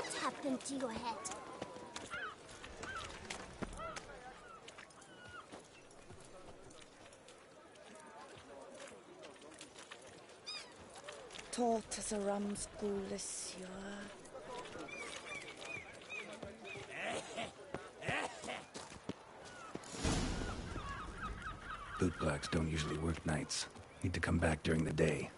What happened to your head? Taught as a ram school this year. Bootblacks don't usually work nights. Need to come back during the day.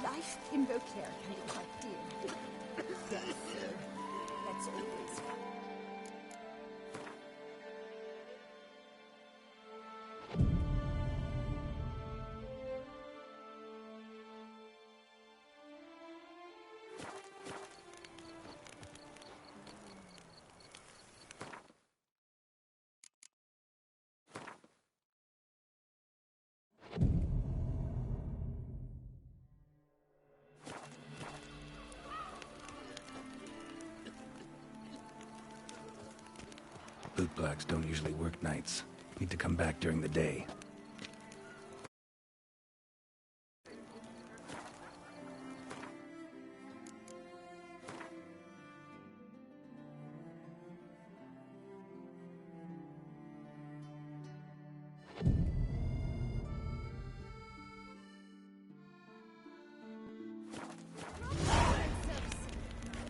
Life in Beauclair can be quite dear. Yes, that's always fun. Bootblacks don't usually work nights. Need to come back during the day.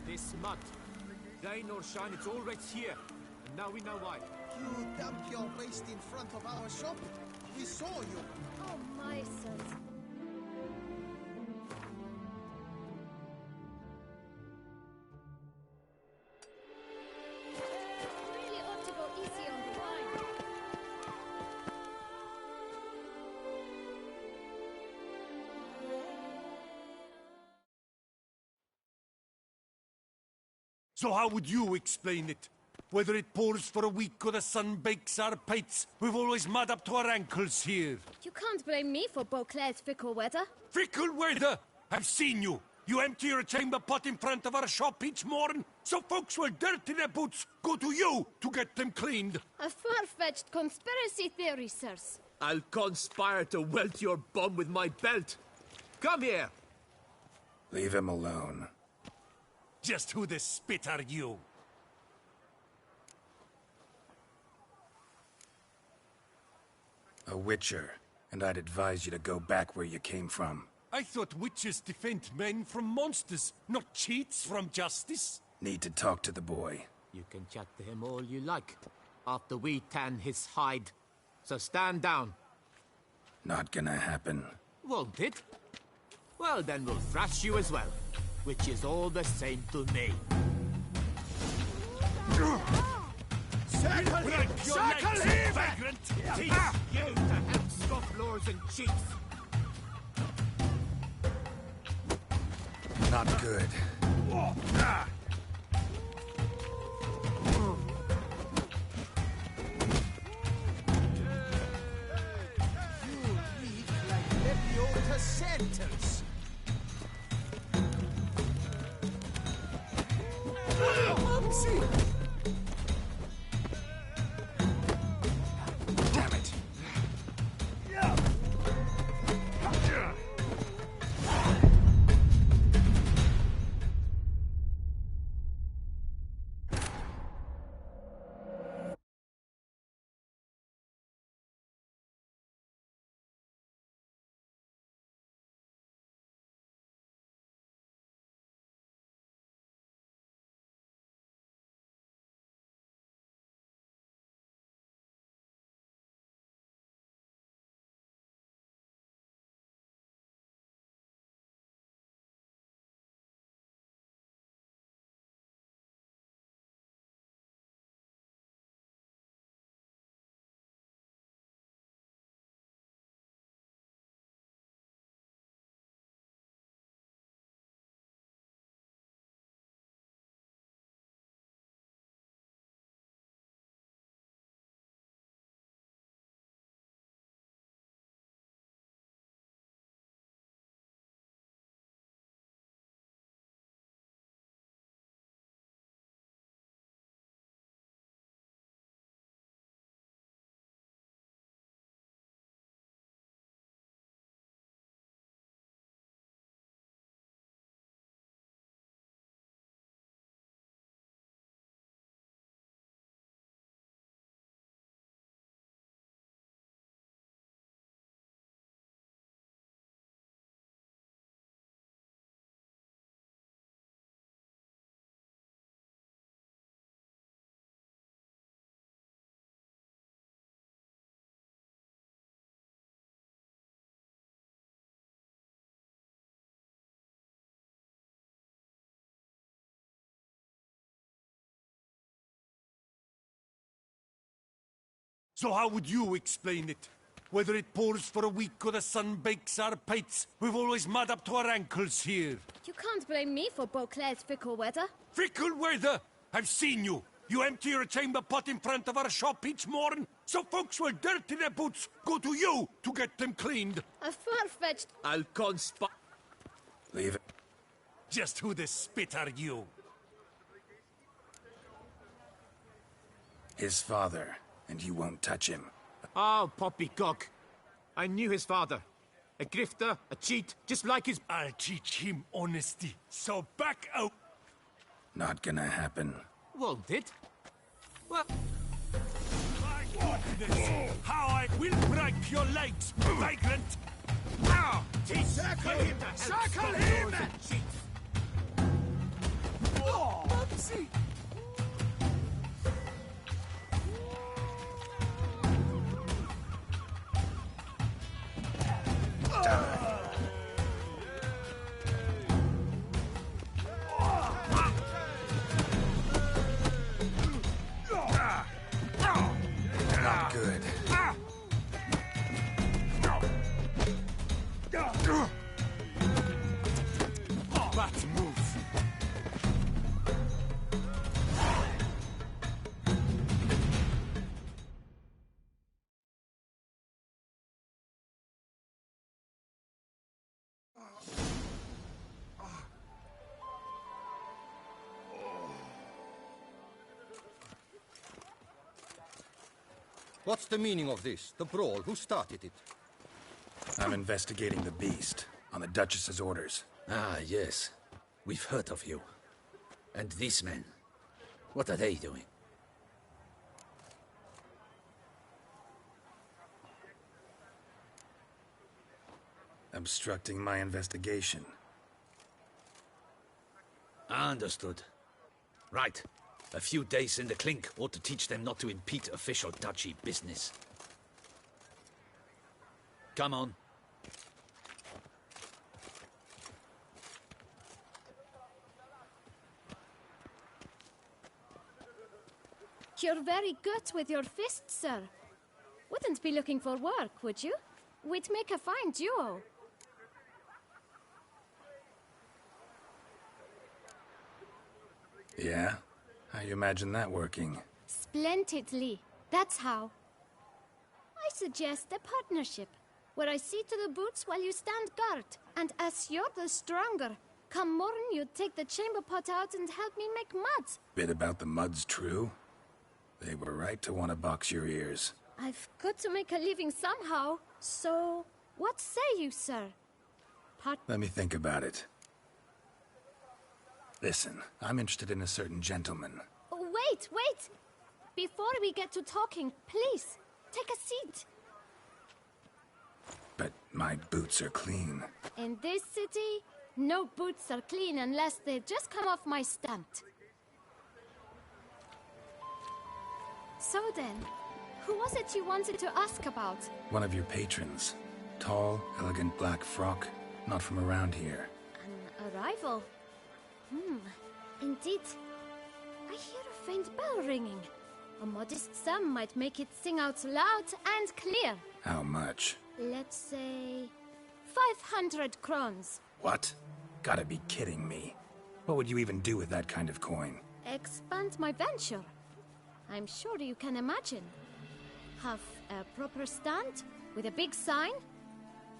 This month, rain or shine, it's all right here. And now we know why. You dumped your waste in front of our shop. We saw you. Oh, my sons. Really ought to go easy on the wine. So how would you explain it? Whether it pours for a week or the sun bakes our pates, we've always mud up to our ankles here. You can't blame me for Beauclair's fickle weather. Fickle weather! I've seen you. You empty your chamber pot in front of our shop each morn, so folks will dirty their boots, go to you to get them cleaned. A far-fetched conspiracy theory, sirs. I'll conspire to welt your bum with my belt. Come here. Leave him alone. Just who the spit are you? A witcher, and I'd advise you to go back where you came from. I thought witches defend men from monsters, not cheats from justice. Need to talk to the boy. You can chat to him all you like, after we tan his hide. So stand down. Not gonna happen. Won't it? Well, then we'll thrash you as well, which is all the same to me. Circle him! Circle him! Vagrant! Teach you to help scofflaws and cheats. Not good. You reek like Lepiota sentence. Mumsy! So how would you explain it? Whether it pours for a week or the sun bakes our pates, we've always mud up to our ankles here. You can't blame me for Beauclair's fickle weather. Fickle weather! I've seen you! You empty your chamber pot in front of our shop each morn, so folks will dirty their boots, go to you to get them cleaned. A far-fetched... I'll conspire. Leave it. Just who the spit are you? His father, and you won't touch him. Oh, poppycock. I knew his father. A grifter, a cheat, just like his... I'll teach him honesty, so back out. Not gonna happen. Won't it? Well, My goodness! How I will break your legs, vagrant! Now, circle him! Circle him! Oh, Mopsy! Not good. Bad move. What's the meaning of this? The brawl? Who started it? I'm investigating the beast, on the Duchess's orders. Ah, yes. We've heard of you. And these men, what are they doing? Obstructing my investigation. Understood. Right. A few days in the clink ought to teach them not to impede official duchy business. Come on. You're very good with your fists, sir. Wouldn't be looking for work, would you? We'd make a fine duo. Yeah? How you imagine that working? Splendidly. That's how. I suggest a partnership, where I see to the boots while you stand guard. And as you're the stronger, come morn you take the chamber pot out and help me make mud. Bit about the mud's true? They were right to want to box your ears. I've got to make a living somehow, so what say you, sir? Let me think about it. Listen, I'm interested in a certain gentleman. Oh, wait, wait! Before we get to talking, please, take a seat. But my boots are clean. In this city, no boots are clean unless they just come off my stamp. So then, who was it you wanted to ask about? One of your patrons. Tall, elegant black frock. Not from around here. An arrival? Indeed. I hear a faint bell ringing. A modest sum might make it sing out loud and clear. How much? Let's say 500 crowns. What? Gotta be kidding me. What would you even do with that kind of coin? Expand my venture. I'm sure you can imagine. Have a proper stand with a big sign.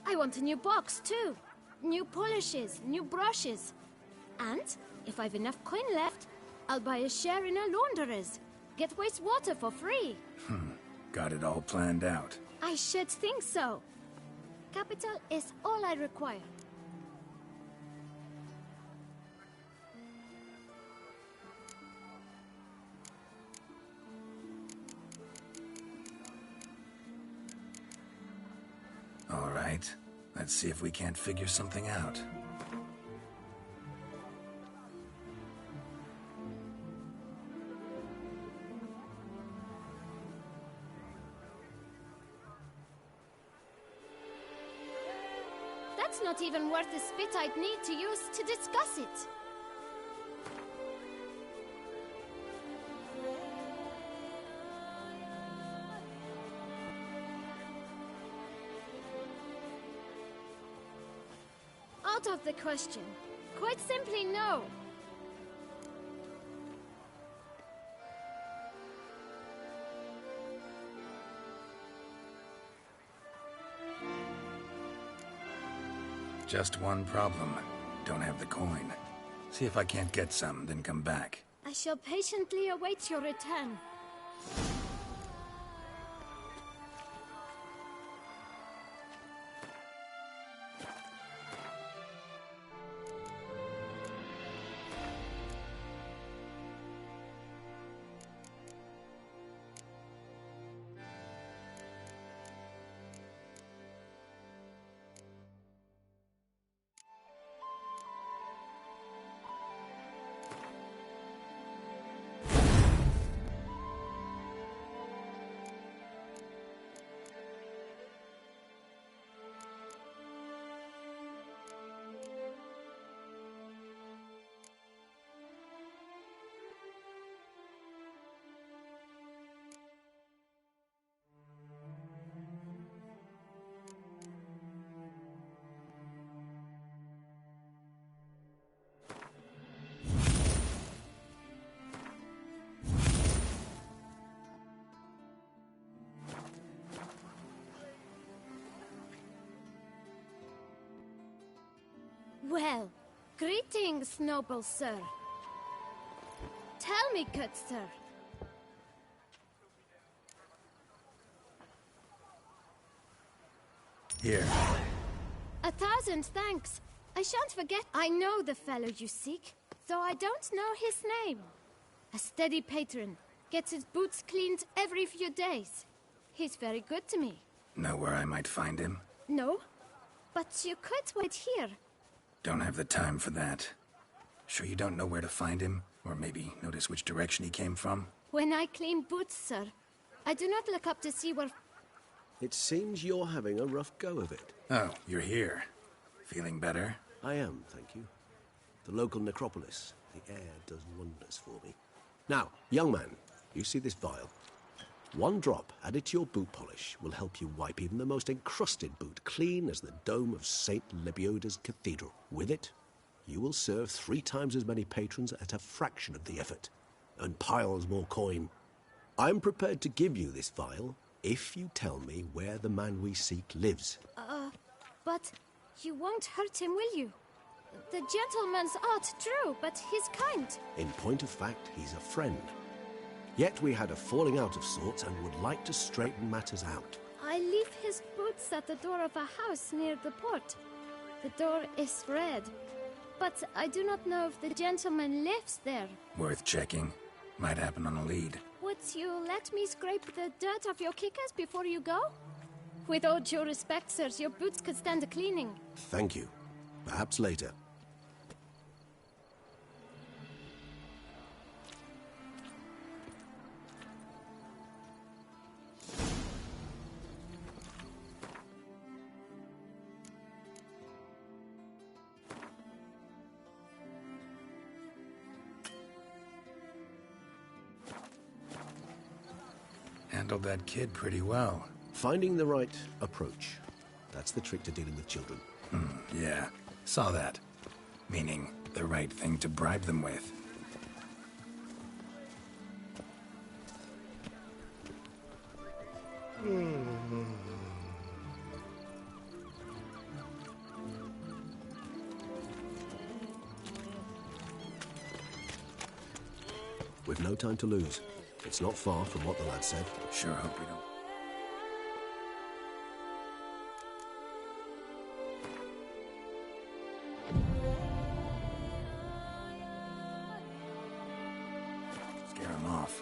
I want a new box too. New polishes, new brushes. And if I've enough coin left, I'll buy a share in a launderer's. Get wastewater for free. Got it all planned out. I should think so. Capital is all I require. All right. Let's see if we can't figure something out. That's not even worth the spit I'd need to use to discuss it. out of the question. Quite simply, no. Just one problem. Don't have the coin. See if I can't get some, then come back. I shall patiently await your return. Well, greetings, noble sir. Tell me, good sir. Here. 1,000 thanks. I shan't forget. I know the fellow you seek, though I don't know his name. A steady patron. Gets his boots cleaned every few days. He's very good to me. Know where I might find him? No? But you could wait here. Don't have the time for that. Sure you don't know where to find him? Or maybe notice which direction he came from? When I clean boots, sir, I do not look up to see where... It seems you're having a rough go of it. Oh, you're here. Feeling better? I am, thank you. The local necropolis. The air does wonders for me. Now, young man, you see this vial? One drop added to your boot polish will help you wipe even the most encrusted boot clean as the dome of St. Lebioda's Cathedral. With it, you will serve 3 times as many patrons at a fraction of the effort, and piles more coin. I'm prepared to give you this vial if you tell me where the man we seek lives. But you won't hurt him, will you? The gentleman's art, true, but he's kind. In point of fact, he's a friend. Yet we had a falling out of sorts and would like to straighten matters out. I leave his boots at the door of a house near the port. The door is red, but I do not know if the gentleman lives there. Worth checking. Might happen on a lead. Would you let me scrape the dirt off your kickers before you go? With all due respect, sirs, your boots could stand a cleaning. Thank you. Perhaps later. Handled that kid pretty well. Finding the right approach. That's the trick to dealing with children. Yeah, saw that. Meaning, the right thing to bribe them with. We've no time to lose. It's not far from what the lad said. Sure hope we don't... Scare him off.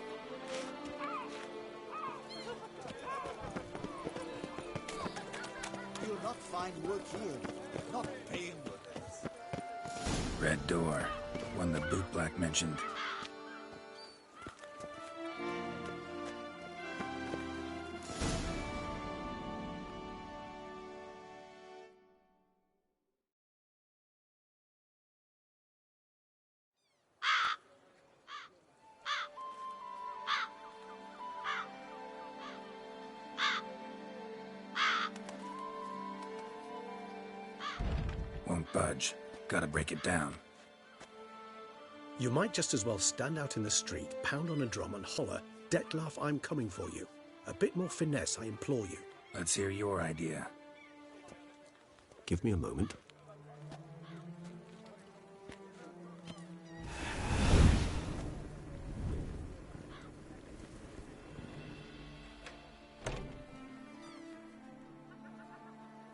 You'll not find work here. Not paying workers. Red door. One the bootblack mentioned. Won't budge. Gotta break it down. You might just as well stand out in the street, pound on a drum and holler, "Detlef, I'm coming for you." A bit more finesse, I implore you. Let's hear your idea. Give me a moment.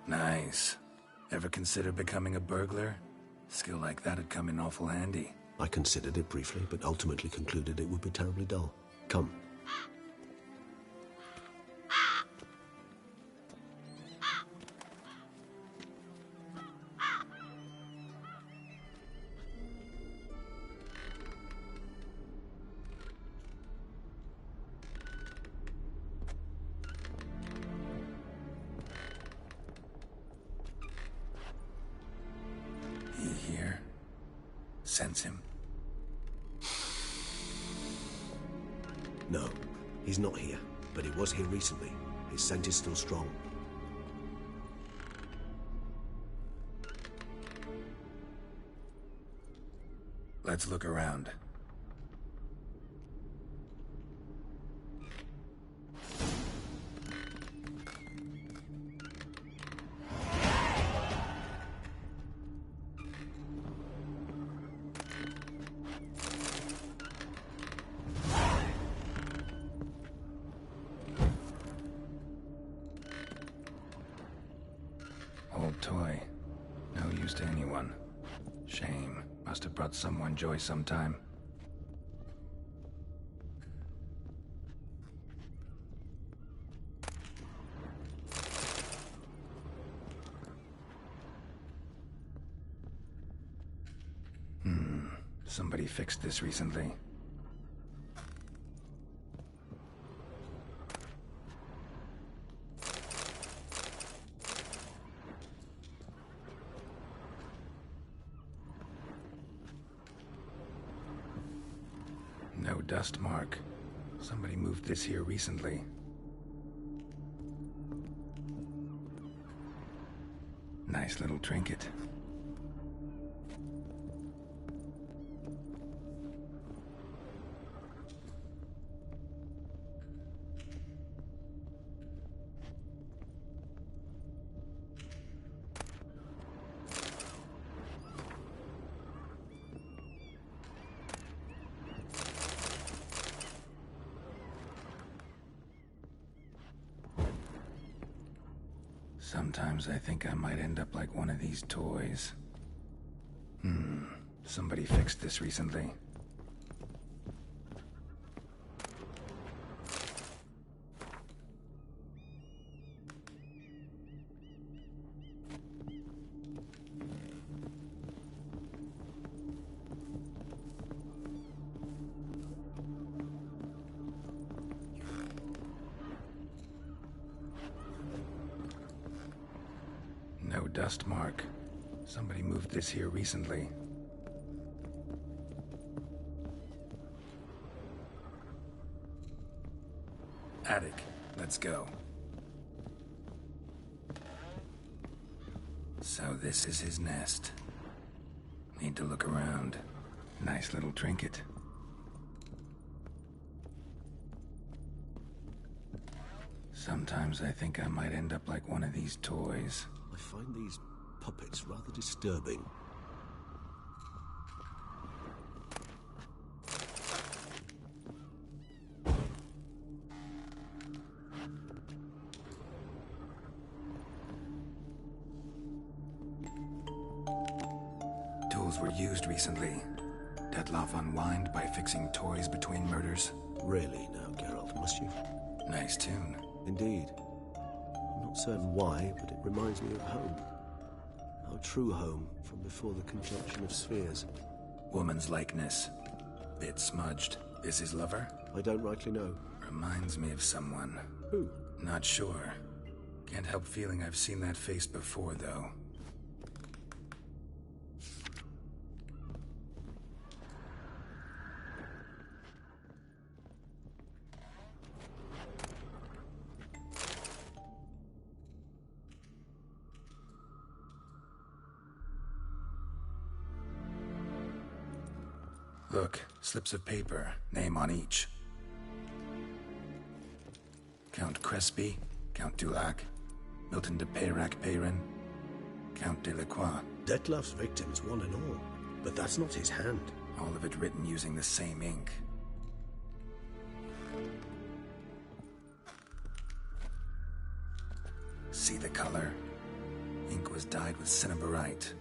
Nice. Ever consider becoming a burglar? Skill like that'd come in awful handy. I considered it briefly, but ultimately concluded it would be terribly dull. Come. He here? Sense him? No, he's not here, but he was here recently. His scent is still strong. Let's look around. Old toy. No use to anyone. Shame. Must have brought someone joy sometime. Somebody fixed this recently. No dust mark. Somebody moved this here recently. Nice little trinket. Sometimes I think I might end up like one of these toys. Somebody fixed this recently. No dust mark. Somebody moved this here recently. Attic. Let's go. So this is his nest. Need to look around. Nice little trinket. Sometimes I think I might end up like one of these toys. I find these puppets rather disturbing. Tools were used recently. Detlef unwind by fixing toys between murders. Really now, Geralt, must you? Nice tune. Indeed. I'm not certain why, but it reminds me of home. Our true home from before the conjunction of spheres. Woman's likeness. Bit smudged. This his lover? I don't rightly know. Reminds me of someone. Who? Not sure. Can't help feeling I've seen that face before, though. Look, slips of paper, name on each. Count Crespi, Count Dulac, Milton de Peyrac-Peyrin, Count Delacroix. Detlef's victims, one and all. But that's not his hand. All of it written using the same ink. See the color? Ink was dyed with cinnabarite.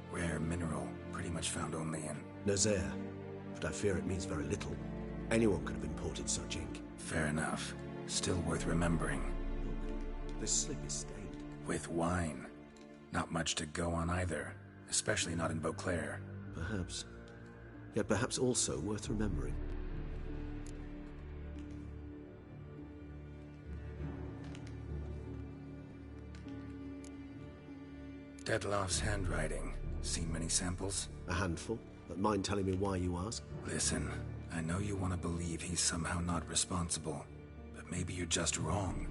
Rare mineral, pretty much found only in Nazaire. But I fear it means very little. Anyone could have imported such ink. Fair enough. Still worth remembering. Look, this slip is stained. With wine. Not much to go on either. Especially not in Beauclair. Perhaps. Yet perhaps also worth remembering. Detloff's handwriting. Seen many samples? A handful. But mind telling me why you ask? Listen, I know you want to believe he's somehow not responsible, but maybe you're just wrong.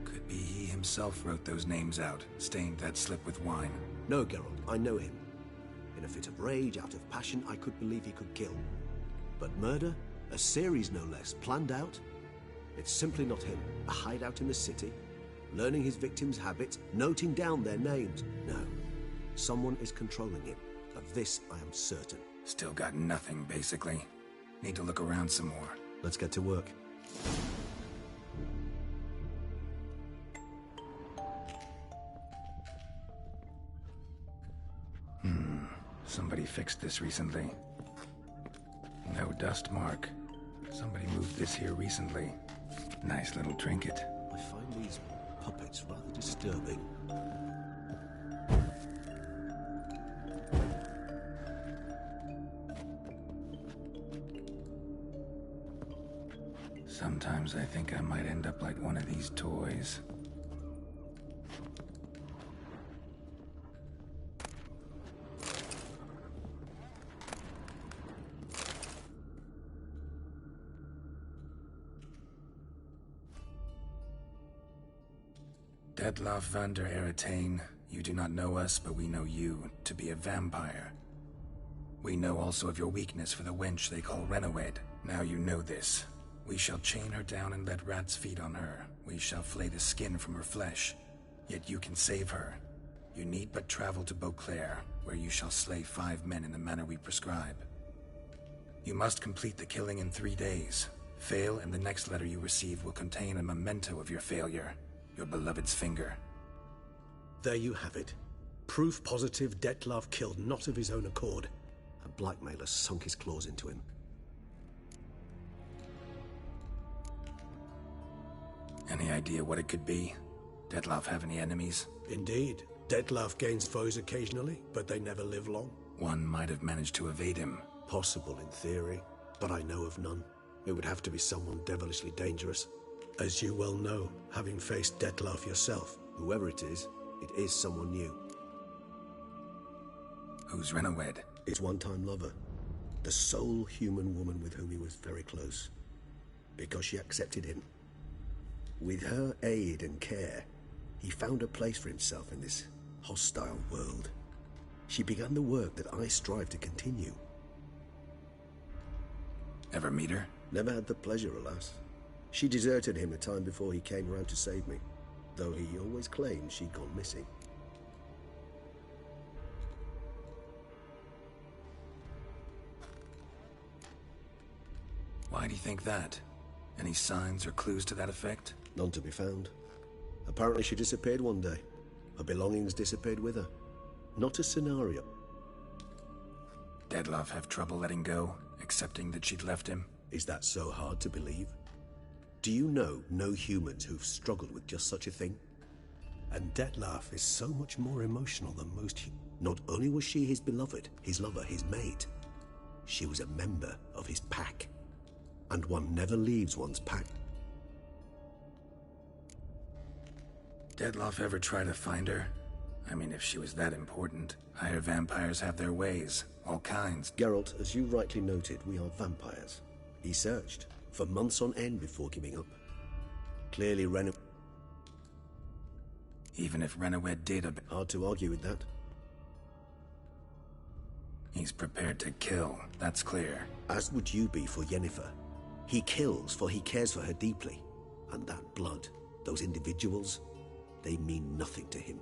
Could be he himself wrote those names out, stained that slip with wine. No, Geralt, I know him. In a fit of rage, out of passion, I could believe he could kill. But murder? A series no less, planned out? It's simply not him. A hideout in the city, learning his victims' habits, noting down their names. No. Someone is controlling him. Of this, I am certain. Still got nothing, basically. Need to look around some more. Let's get to work. Somebody fixed this recently. No dust mark. Somebody moved this here recently. Nice little trinket. I find these puppets rather disturbing. Sometimes I think I might end up like one of these toys. Detloff van der Eretain, you do not know us, but we know you to be a vampire. We know also of your weakness for the wench they call Renawed. Now you know this. We shall chain her down and let rats feed on her. We shall flay the skin from her flesh. Yet you can save her. You need but travel to Beauclair, where you shall slay 5 men in the manner we prescribe. You must complete the killing in 3 days. Fail, and the next letter you receive will contain a memento of your failure. Your beloved's finger. There you have it. Proof positive Detlaff killed not of his own accord. A blackmailer sunk his claws into him. Any idea what it could be? Detlaff have any enemies? Indeed. Detlaff gains foes occasionally, but they never live long. One might have managed to evade him. Possible in theory, but I know of none. It would have to be someone devilishly dangerous. As you well know, having faced Detlaff yourself, whoever it is someone new. Who's Renawed? His one-time lover. The sole human woman with whom he was very close. Because she accepted him. With her aid and care, he found a place for himself in this hostile world. She began the work that I strive to continue. Ever meet her? Never had the pleasure, alas. She deserted him a time before he came round to save me, though he always claimed she'd gone missing. Why do you think that? Any signs or clues to that effect? None to be found. Apparently she disappeared one day. Her belongings disappeared with her. Not a scenario. Detlaff have trouble letting go, accepting that she'd left him? Is that so hard to believe? Do you know no humans who've struggled with just such a thing? And Detlaff is so much more emotional than most. Not only was she his beloved, his lover, his mate, she was a member of his pack. And one never leaves one's pack. Detlaff ever try to find her? I mean, if she was that important. Higher vampires have their ways, all kinds. Geralt, as you rightly noted, we are vampires. He searched for months on end before giving up. Clearly Even if Renawed did hard to argue with that. He's prepared to kill, that's clear. As would you be for Yennefer. He kills for he cares for her deeply. And that blood, those individuals, they mean nothing to him.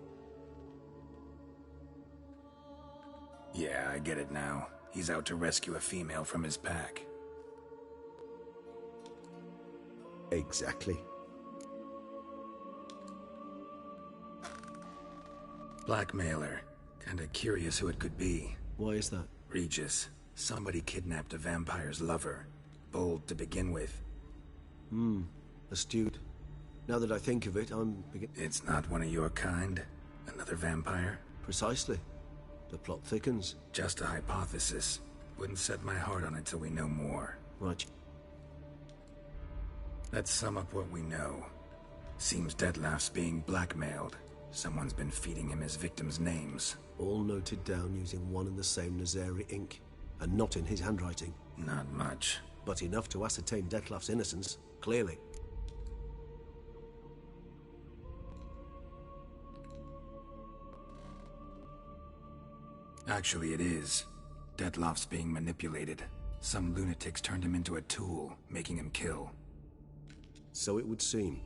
Yeah, I get it now. He's out to rescue a female from his pack. Exactly. Blackmailer. Kinda curious who it could be. Why is that? Regis. Somebody kidnapped a vampire's lover. Bold to begin with. Astute. Now that I think of it, It's not one of your kind? Another vampire? Precisely. The plot thickens. Just a hypothesis. Wouldn't set my heart on it till we know more. Right. Let's sum up what we know. Seems Detlef's being blackmailed. Someone's been feeding him his victims' names. All noted down using one and the same Nazari ink. And not in his handwriting. Not much. But enough to ascertain Detlef's innocence, clearly. Actually, it is. Detlef's being manipulated. Some lunatics turned him into a tool, making him kill. So it would seem.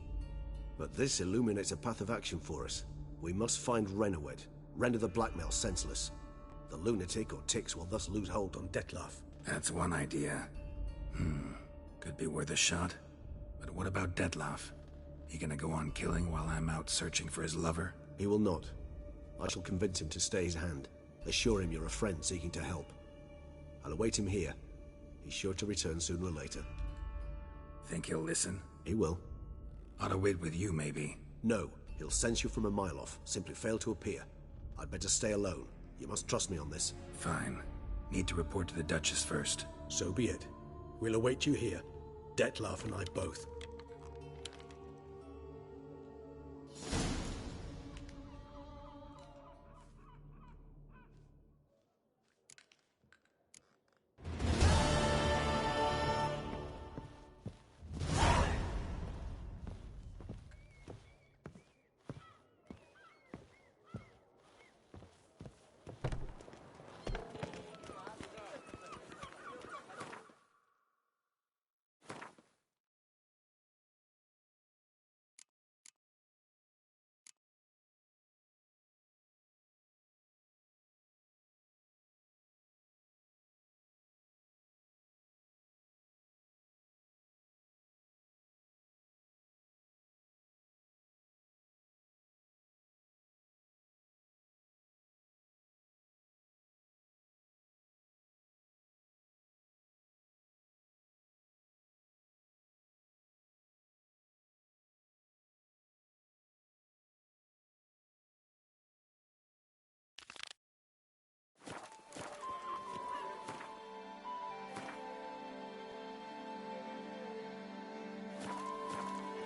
But this illuminates a path of action for us. We must find Renowed, render the blackmail senseless. The lunatic or ticks will thus lose hold on Detlef. That's one idea. Could be worth a shot. But what about Detlef? He gonna go on killing while I'm out searching for his lover? He will not. I shall convince him to stay his hand. Assure him you're a friend seeking to help. I'll await him here. He's sure to return sooner or later. Think he'll listen? He will. Ought to wait with you, maybe. No, he'll sense you from a mile off. Simply fail to appear. I'd better stay alone. You must trust me on this. Fine. Need to report to the Duchess first. So be it. We'll await you here. Detlef and I both.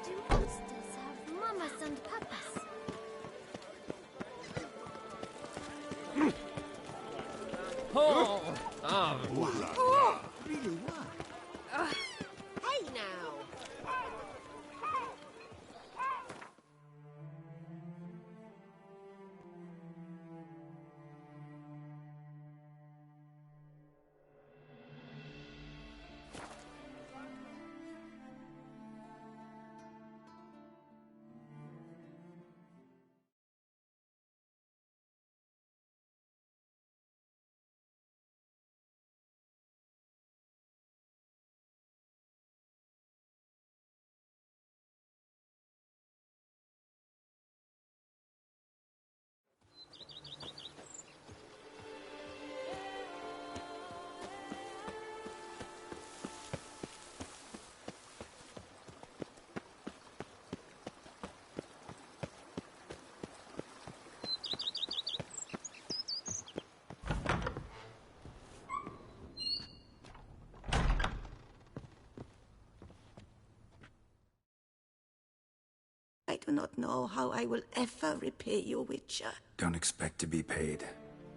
Do monsters have mamas and papas? Really, why? Hey now! I do not know how I will ever repay you, Witcher. Don't expect to be paid.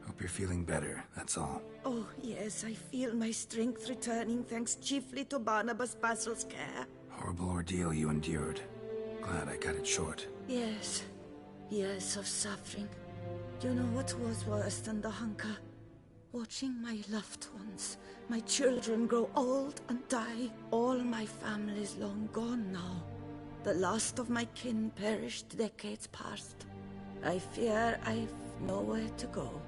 Hope you're feeling better, that's all. Oh, yes, I feel my strength returning thanks chiefly to Barnabas Basil's care. Horrible ordeal you endured. Glad I cut it short. Yes, years of suffering. Do you know what was worse than the hunger? Watching my loved ones, my children grow old and die. All my family's long gone now. The last of my kin perished decades past. I fear I've nowhere to go.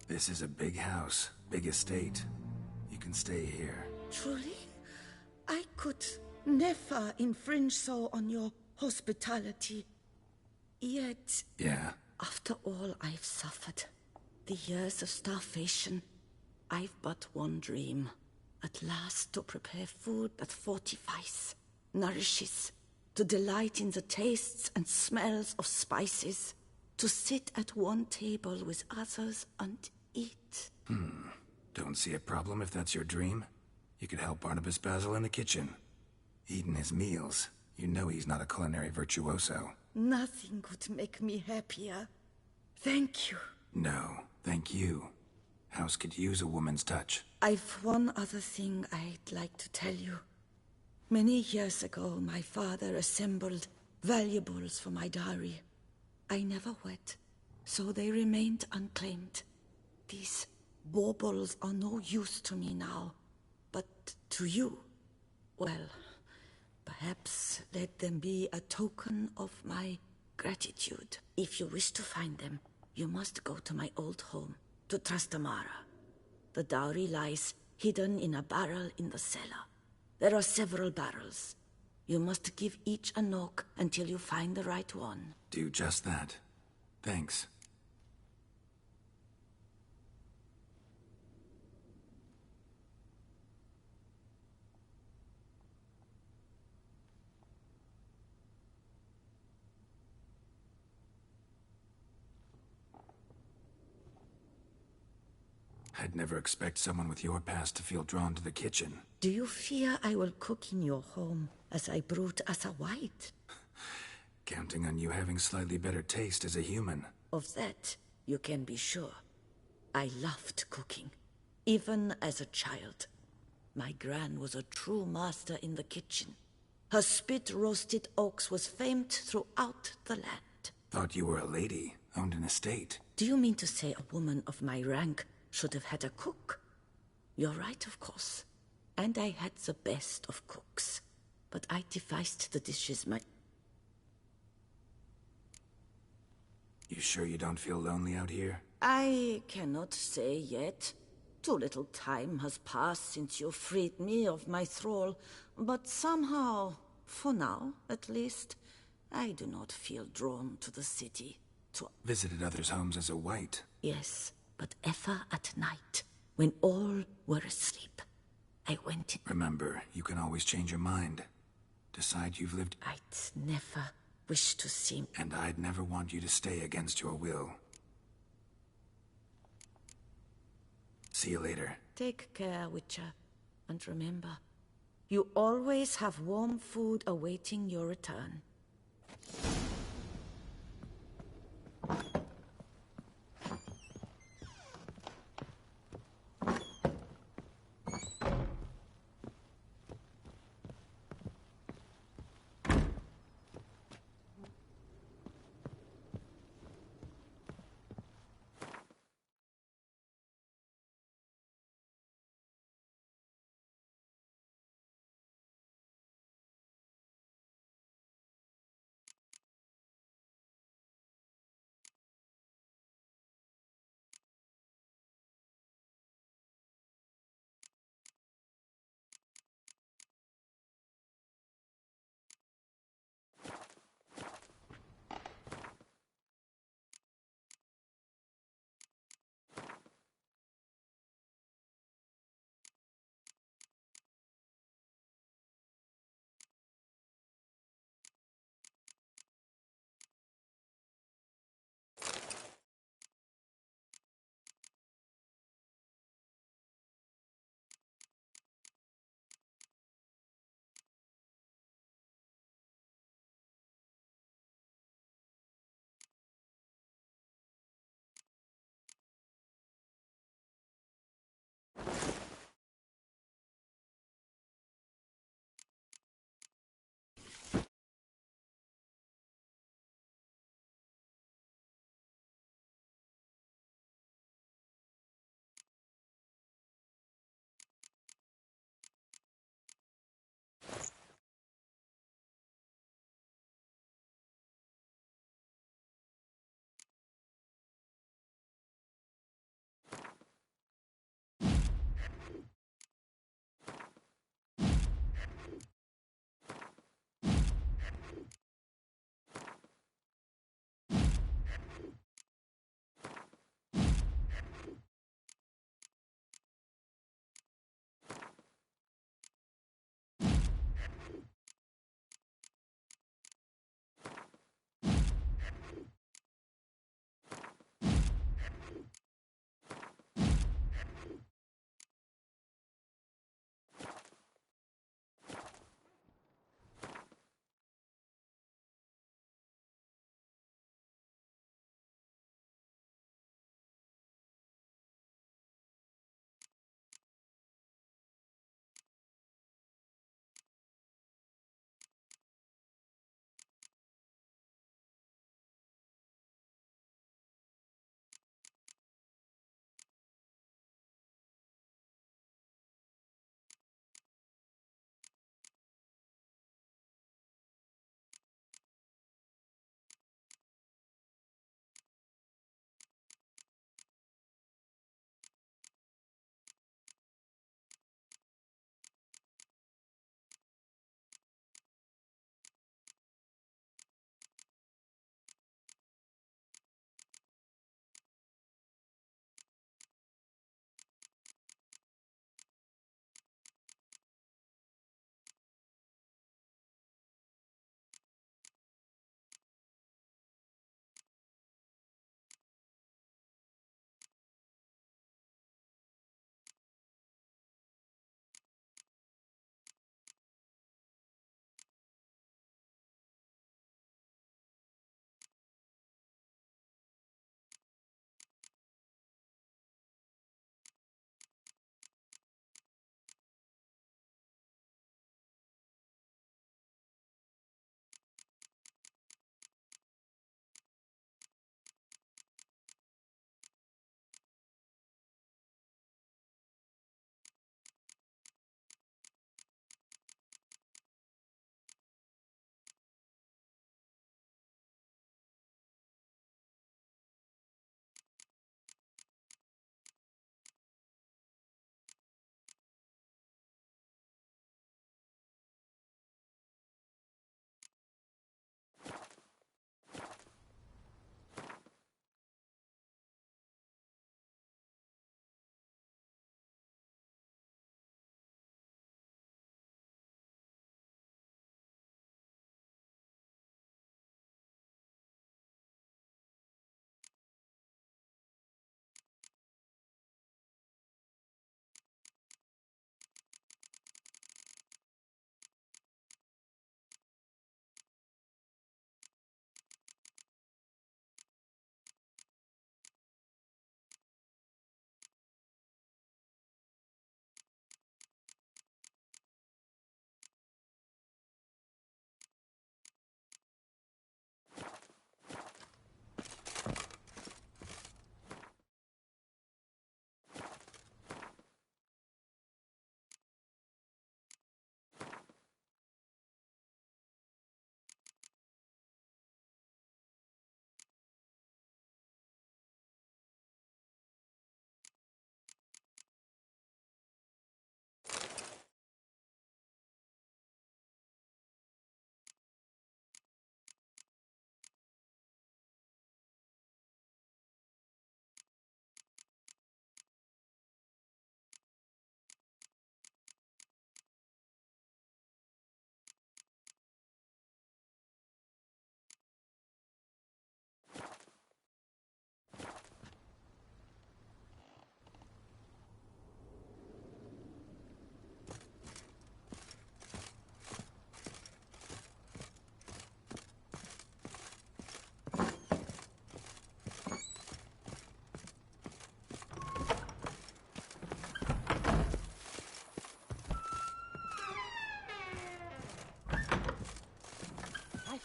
This is a big house, big estate. You can stay here. Truly? I could never infringe so on your hospitality. Yet... Yeah? After all I've suffered, the years of starvation, I've but one dream. At last to prepare food that fortifies, nourishes, to delight in the tastes and smells of spices, to sit at one table with others and eat. Don't see a problem if that's your dream. You could help Barnabas Basil in the kitchen. Eating his meals. You know he's not a culinary virtuoso. Nothing could make me happier. Thank you. No, thank you. House could use a woman's touch. I've one other thing I'd like to tell you. Many years ago, my father assembled valuables for my dowry. I never wed, so they remained unclaimed. These baubles are no use to me now, but to you, well, perhaps let them be a token of my gratitude. If you wish to find them, you must go to my old home, to Trastamara. The dowry lies hidden in a barrel in the cellar. There are several barrels. You must give each a knock until you find the right one. Do just that. Thanks. I'd never expect someone with your past to feel drawn to the kitchen. Do you fear I will cook in your home as I brewed as a white? Counting on you having slightly better taste as a human. Of that, you can be sure. I loved cooking, even as a child. My gran was a true master in the kitchen. Her spit-roasted oaks was famed throughout the land. Thought you were a lady, owned an estate. Do you mean to say a woman of my rank should have had a cook? You're right, of course. And I had the best of cooks. But I devised the dishes You sure you don't feel lonely out here? I cannot say yet. Too little time has passed since you freed me of my thrall. But somehow, for now at least, I do not feel drawn to the city. Visited others' homes as a white. Yes, but ever at night, when all were asleep, I went in. Remember, you can always change your mind. Decide you've lived... I'd never wish to see... And I'd never want you to stay against your will. See you later. Take care, Witcher. And remember, you always have warm food awaiting your return.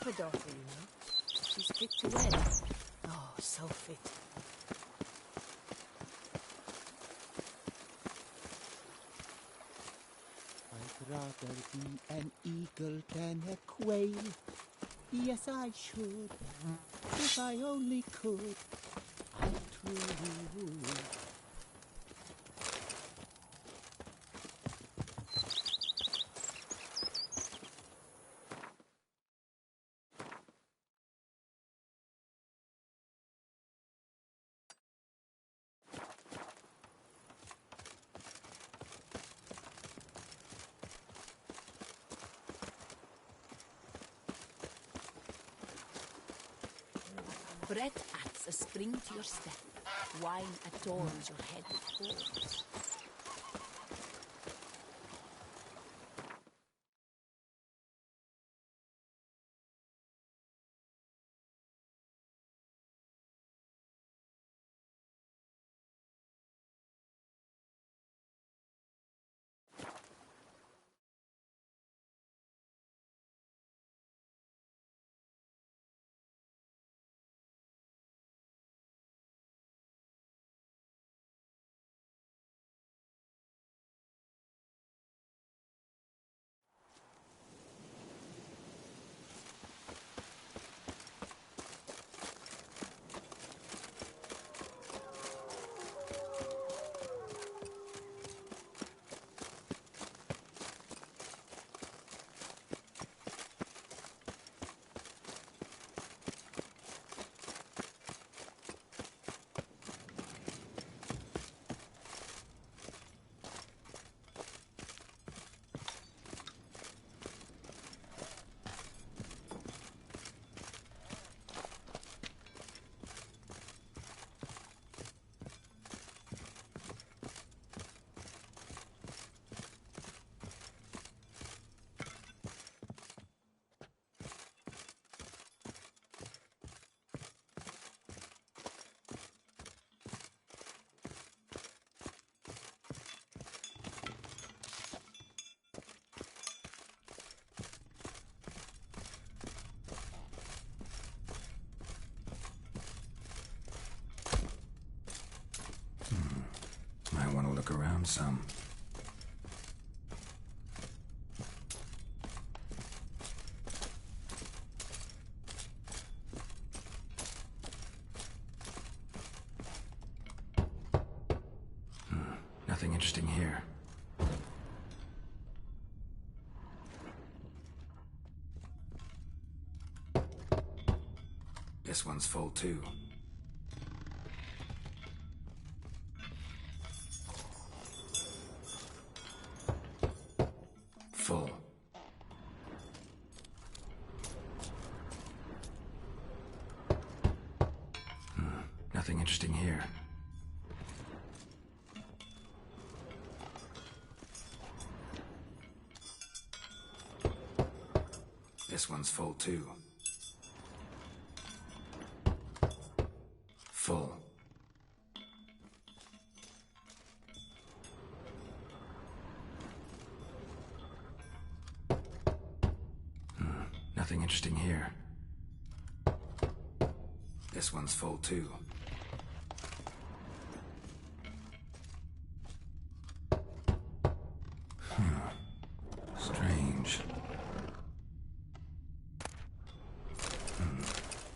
proper daughter, you know. She's fit to wed. Oh, so fit. I'd rather be an eagle than a quail. Yes, I should. If I only could. I truly would. Bread adds a spring to your step. Wine adorns your head with gold. I want to look around some. Nothing interesting here. This one's full too. Full. Nothing interesting here. This one's full too. Full. Nothing interesting here. This one's full too. Strange.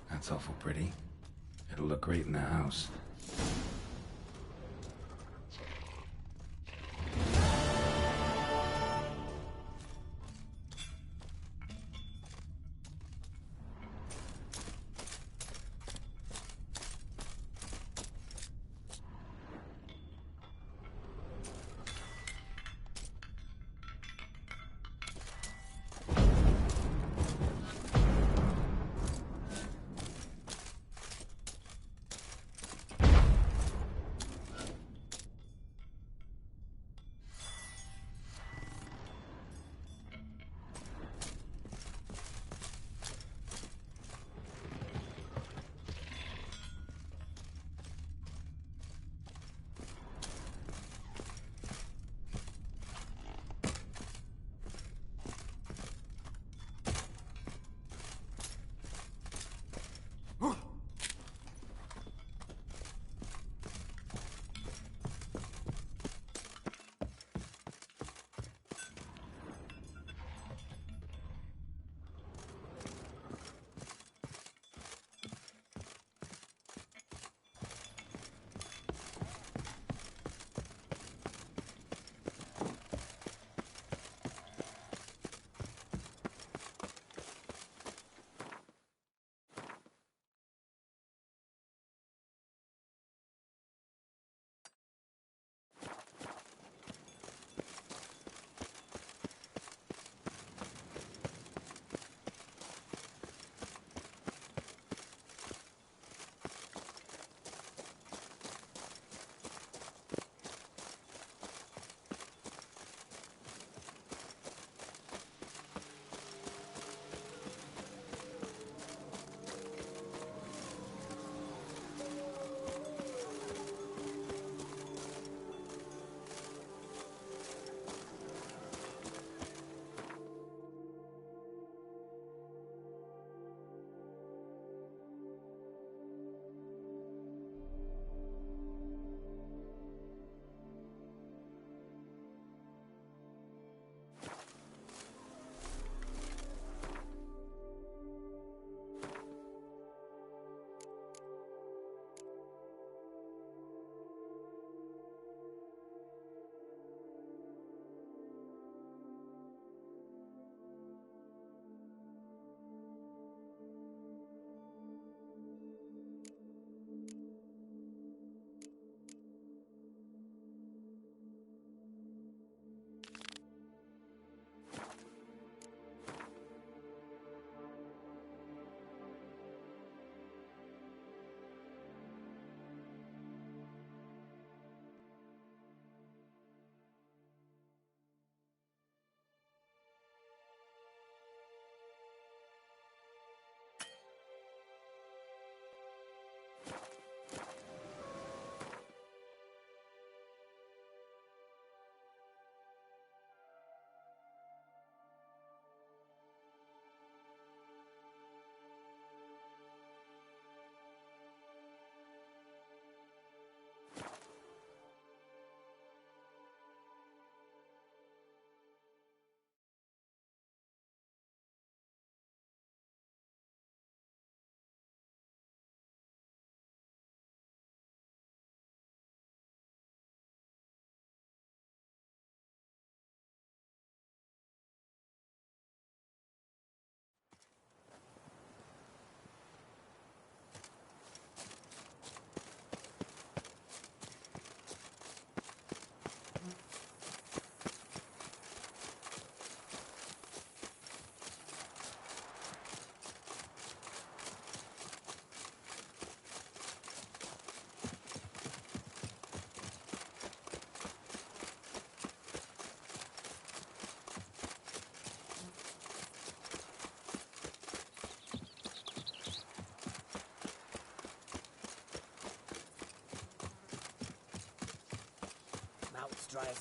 That's awful pretty. It'll look great in the house.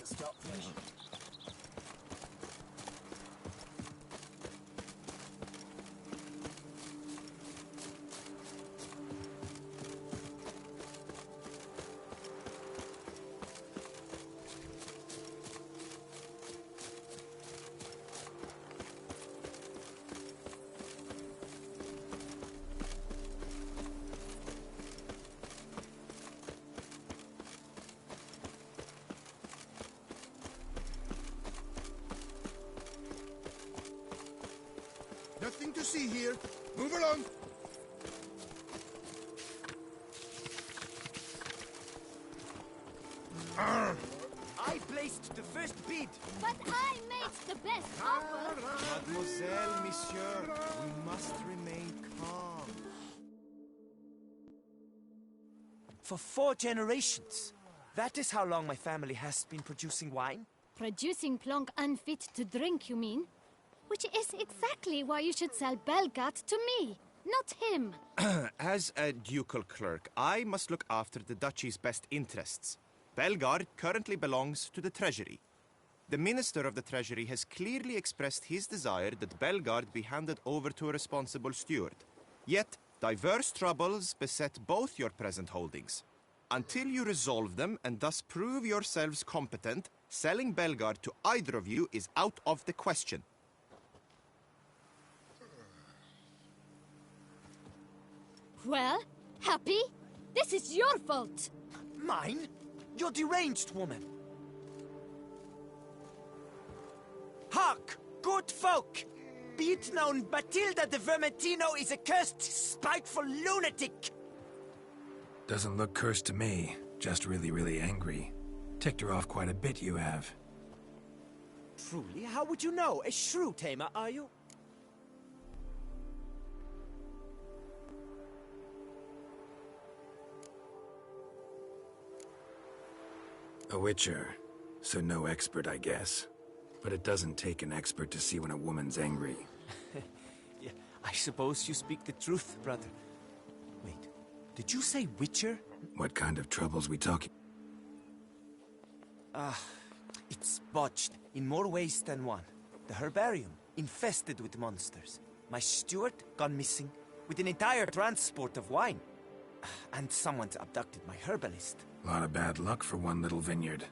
as a stockfish. Nothing to see here. Move along. I placed the first bid. But I made the best offer. Mademoiselle, monsieur, we must remain calm. For 4 generations. That is how long my family has been producing wine. Producing plonk unfit to drink, you mean? Which is exactly why you should sell Belgat to me, not him. As a ducal clerk, I must look after the duchy's best interests. Belgard currently belongs to the treasury. The minister of the treasury has clearly expressed his desire that Belgard be handed over to a responsible steward. Yet, diverse troubles beset both your present holdings. Until you resolve them and thus prove yourselves competent, selling Belgard to either of you is out of the question. Well, happy? This is your fault. Mine? You're deranged, woman. Hark, good folk! Be it known, Batilda de Vermentino is a cursed, spiteful lunatic! Doesn't look cursed to me. Just really, really angry. Ticked her off quite a bit, you have. Truly? How would you know? A shrew tamer, are you? A witcher, so no expert, I guess. But it doesn't take an expert to see when a woman's angry. Yeah, I suppose you speak the truth, brother. Wait, did you say witcher? What kind of troubles we talking? It's botched in more ways than one. The herbarium, infested with monsters. My steward, gone missing, with an entire transport of wine. And someone's abducted my herbalist. A lot of bad luck for one little vineyard.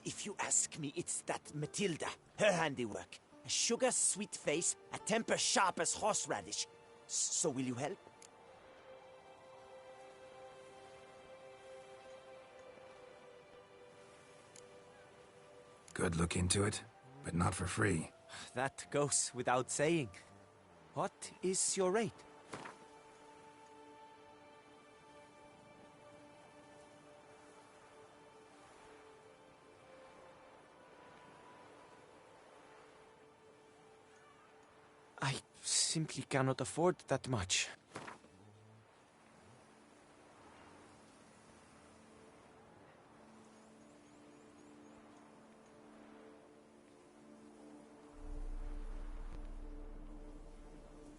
If you ask me, it's that Matilda, her handiwork. A sugar-sweet face, a temper sharp as horseradish. So will you help? Good look into it, but not for free. That goes without saying. What is your rate? I simply cannot afford that much.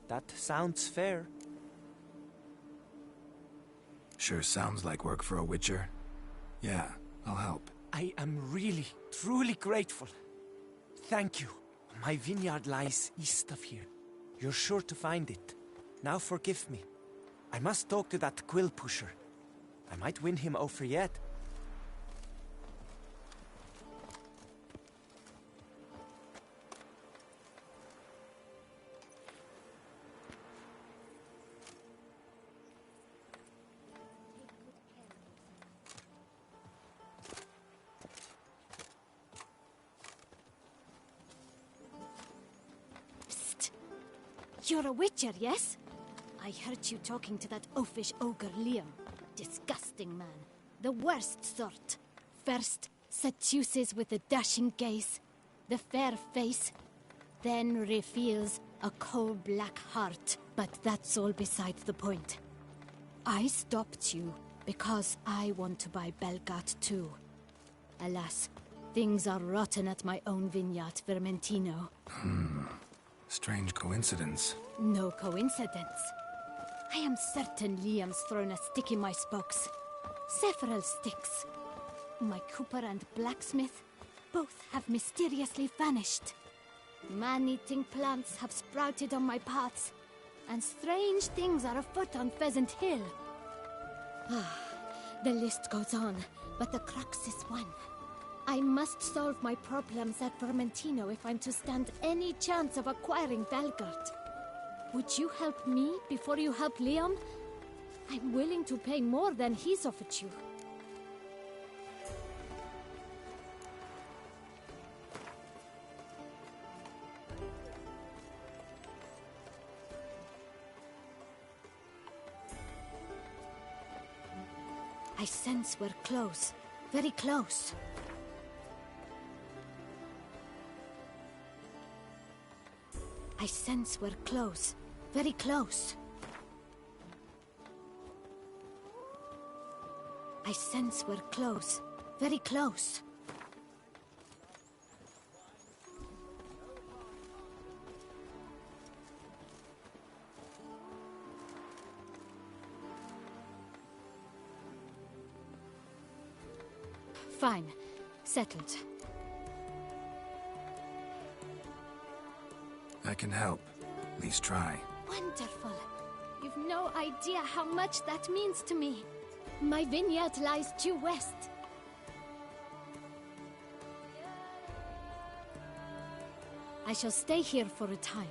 That sounds fair. Sure sounds like work for a witcher. Yeah, I'll help. I am really, truly grateful. Thank you. My vineyard lies east of here. You're sure to find it. Now forgive me. I must talk to that quill pusher. I might win him over yet. You're a witcher, yes? I heard you talking to that oafish ogre Liam. Disgusting man. The worst sort. First, seduces with the dashing gaze, the fair face, then reveals a coal-black heart. But that's all beside the point. I stopped you because I want to buy Belgat too. Alas, things are rotten at my own vineyard, Vermentino. Strange coincidence. No coincidence. I am certain Liam's thrown a stick in my spokes. Several sticks. My cooper and blacksmith both have mysteriously vanished. Man-eating plants have sprouted on my paths, and strange things are afoot on Pheasant Hill. The list goes on, but the crux is one. I must solve my problems at Vermentino if I'm to stand any chance of acquiring Velgard. Would you help me before you help Leon? I'm willing to pay more than he's offered you. I sense we're close. Very close. I sense we're close. Very close. I sense we're close. Very close. Fine. Settled. I can help. At least try. Wonderful. You've no idea how much that means to me. My vineyard lies due west. I shall stay here for a time.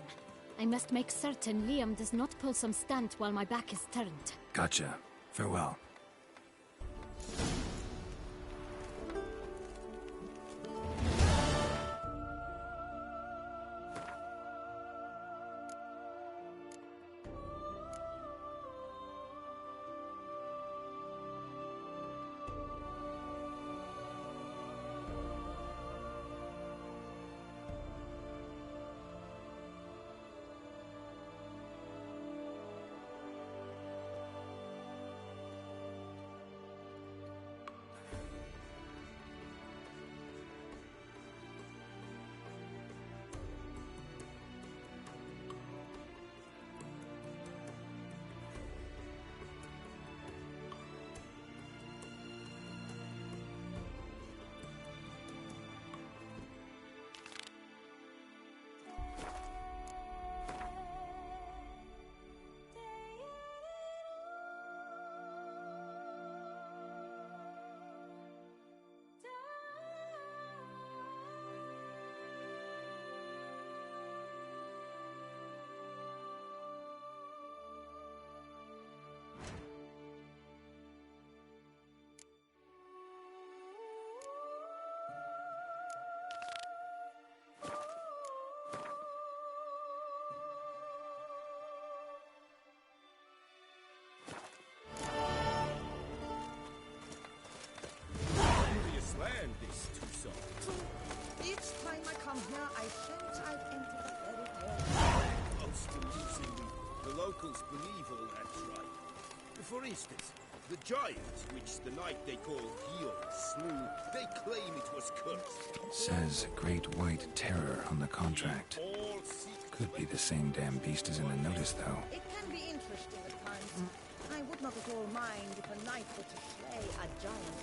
I must make certain Liam does not pull some stunt while my back is turned. Gotcha. Farewell. Land this Tucson. Each time I come here, I think I've entered a fairy tale. Close to losing me. The locals believe all that's right. For instance, the giant, which the night they call Gil slew, they claim it was cursed. Says Great White Terror on the contract. Could be the same damn beast as in the notice, though. It can be interesting at times. I would not at all mind if a knight were to slay a giant.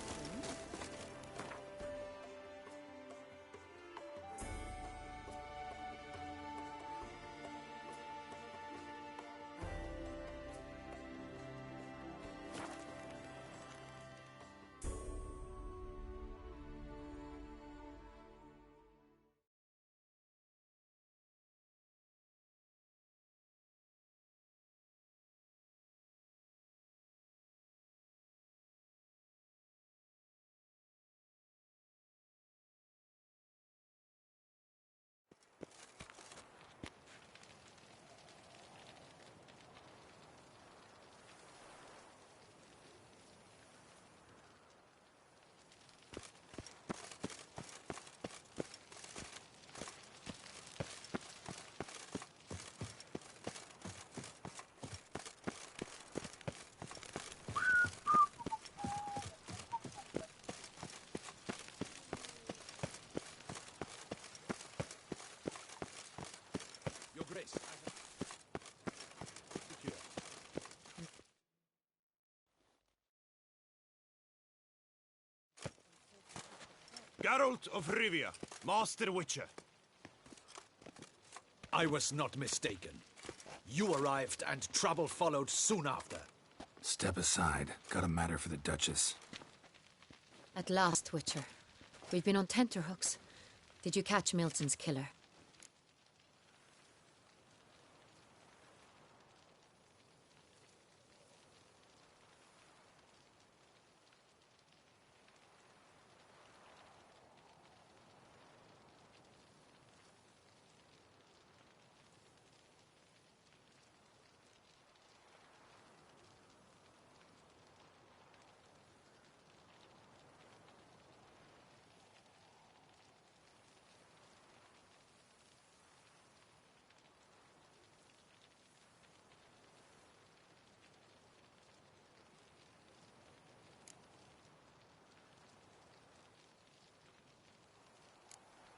Geralt of Rivia, Master Witcher. I was not mistaken. You arrived and trouble followed soon after. Step aside. Got a matter for the Duchess. At last, Witcher. We've been on tenterhooks. Did you catch Milton's killer?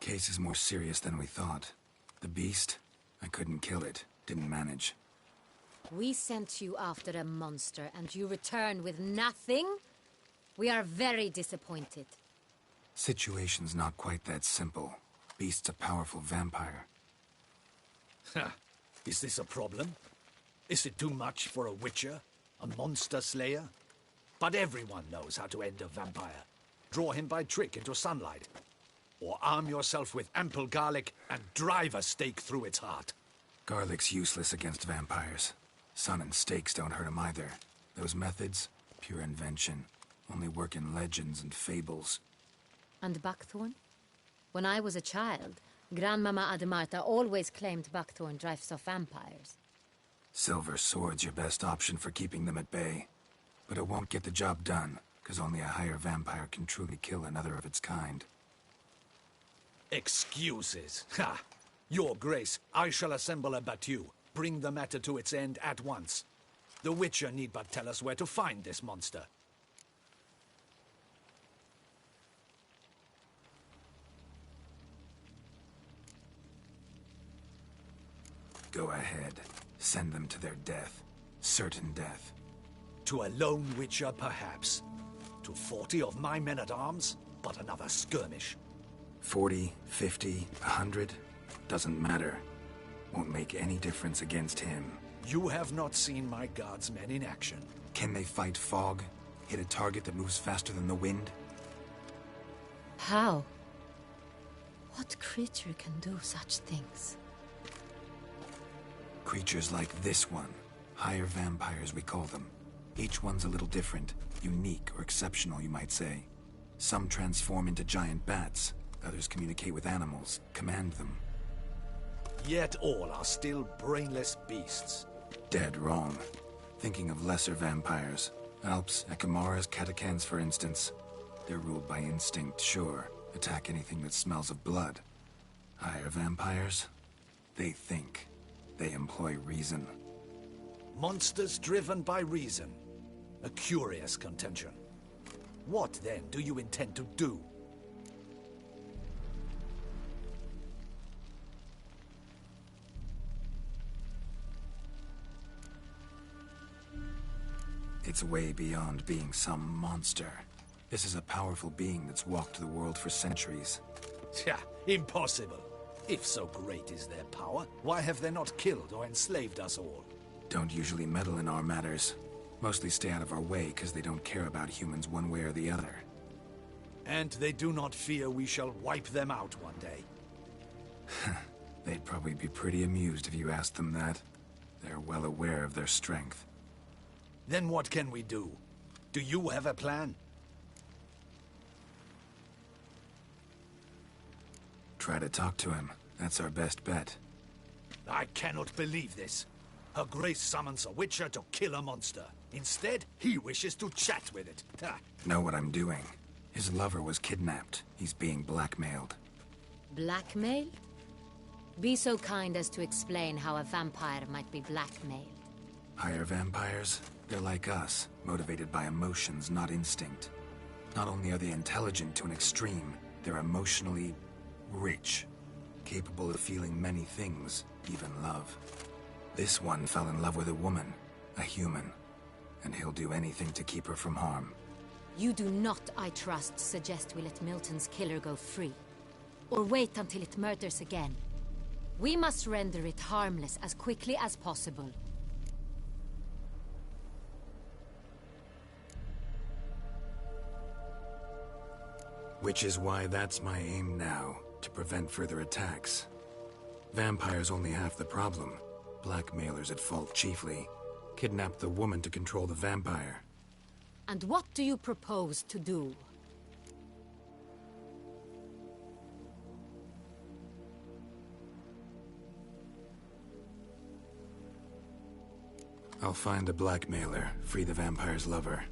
Case is more serious than we thought. The beast? I couldn't kill it. Didn't manage. We sent you after a monster, and you return with nothing? We are very disappointed. Situation's not quite that simple. Beast's a powerful vampire. Ha! Is this a problem? Is it too much for a witcher? A monster slayer? But everyone knows how to end a vampire. Draw him by trick into sunlight. Or arm yourself with ample garlic and drive a stake through its heart. Garlic's useless against vampires. Sun and stakes don't hurt him either. Those methods, pure invention. Only work in legends and fables. And buckthorn? When I was a child, Grandmama Ademarta always claimed buckthorn drives off vampires. Silver sword's your best option for keeping them at bay. But it won't get the job done, because only a higher vampire can truly kill another of its kind. Excuses. Ha! Your Grace, I shall assemble a battue. Bring the matter to its end at once. The Witcher need but tell us where to find this monster. Go ahead. Send them to their death. Certain death. To a lone Witcher, perhaps. To 40 of my men-at-arms, but another skirmish. 40, 50, 100, doesn't matter. Won't make any difference against him. You have not seen my guardsmen in action. Can they fight fog? Hit a target that moves faster than the wind? How? What creature can do such things? Creatures like this one. Higher vampires, we call them. Each one's a little different. Unique or exceptional, you might say. Some transform into giant bats. Others communicate with animals, command them. Yet all are still brainless beasts. Dead wrong. Thinking of lesser vampires. Alps, Ekamaras, Catacans, for instance. They're ruled by instinct, sure. Attack anything that smells of blood. Higher vampires? They think. They employ reason. Monsters driven by reason. A curious contention. What, then, do you intend to do? It's way beyond being some monster. This is a powerful being that's walked the world for centuries. Yeah, impossible. If so great is their power, why have they not killed or enslaved us all? Don't usually meddle in our matters. Mostly stay out of our way because they don't care about humans one way or the other. And they do not fear we shall wipe them out one day. They'd probably be pretty amused if you asked them that. They're well aware of their strength. Then what can we do? Do you have a plan? Try to talk to him. That's our best bet. I cannot believe this. Her Grace summons a Witcher to kill a monster. Instead, he wishes to chat with it. Ha. Know what I'm doing. His lover was kidnapped. He's being blackmailed. Blackmailed? Be so kind as to explain how a vampire might be blackmailed. Higher vampires? They're like us, motivated by emotions, not instinct. Not only are they intelligent to an extreme, they're emotionally rich, capable of feeling many things, even love. This one fell in love with a woman, a human, and he'll do anything to keep her from harm. You do not, I trust, suggest we let Milton's killer go free. Or wait until it murders again. We must render it harmless as quickly as possible. Which is why that's my aim now, to prevent further attacks. Vampires only half the problem. Blackmailers at fault chiefly. Kidnap the woman to control the vampire. And what do you propose to do? I'll find the blackmailer, free the vampire's lover.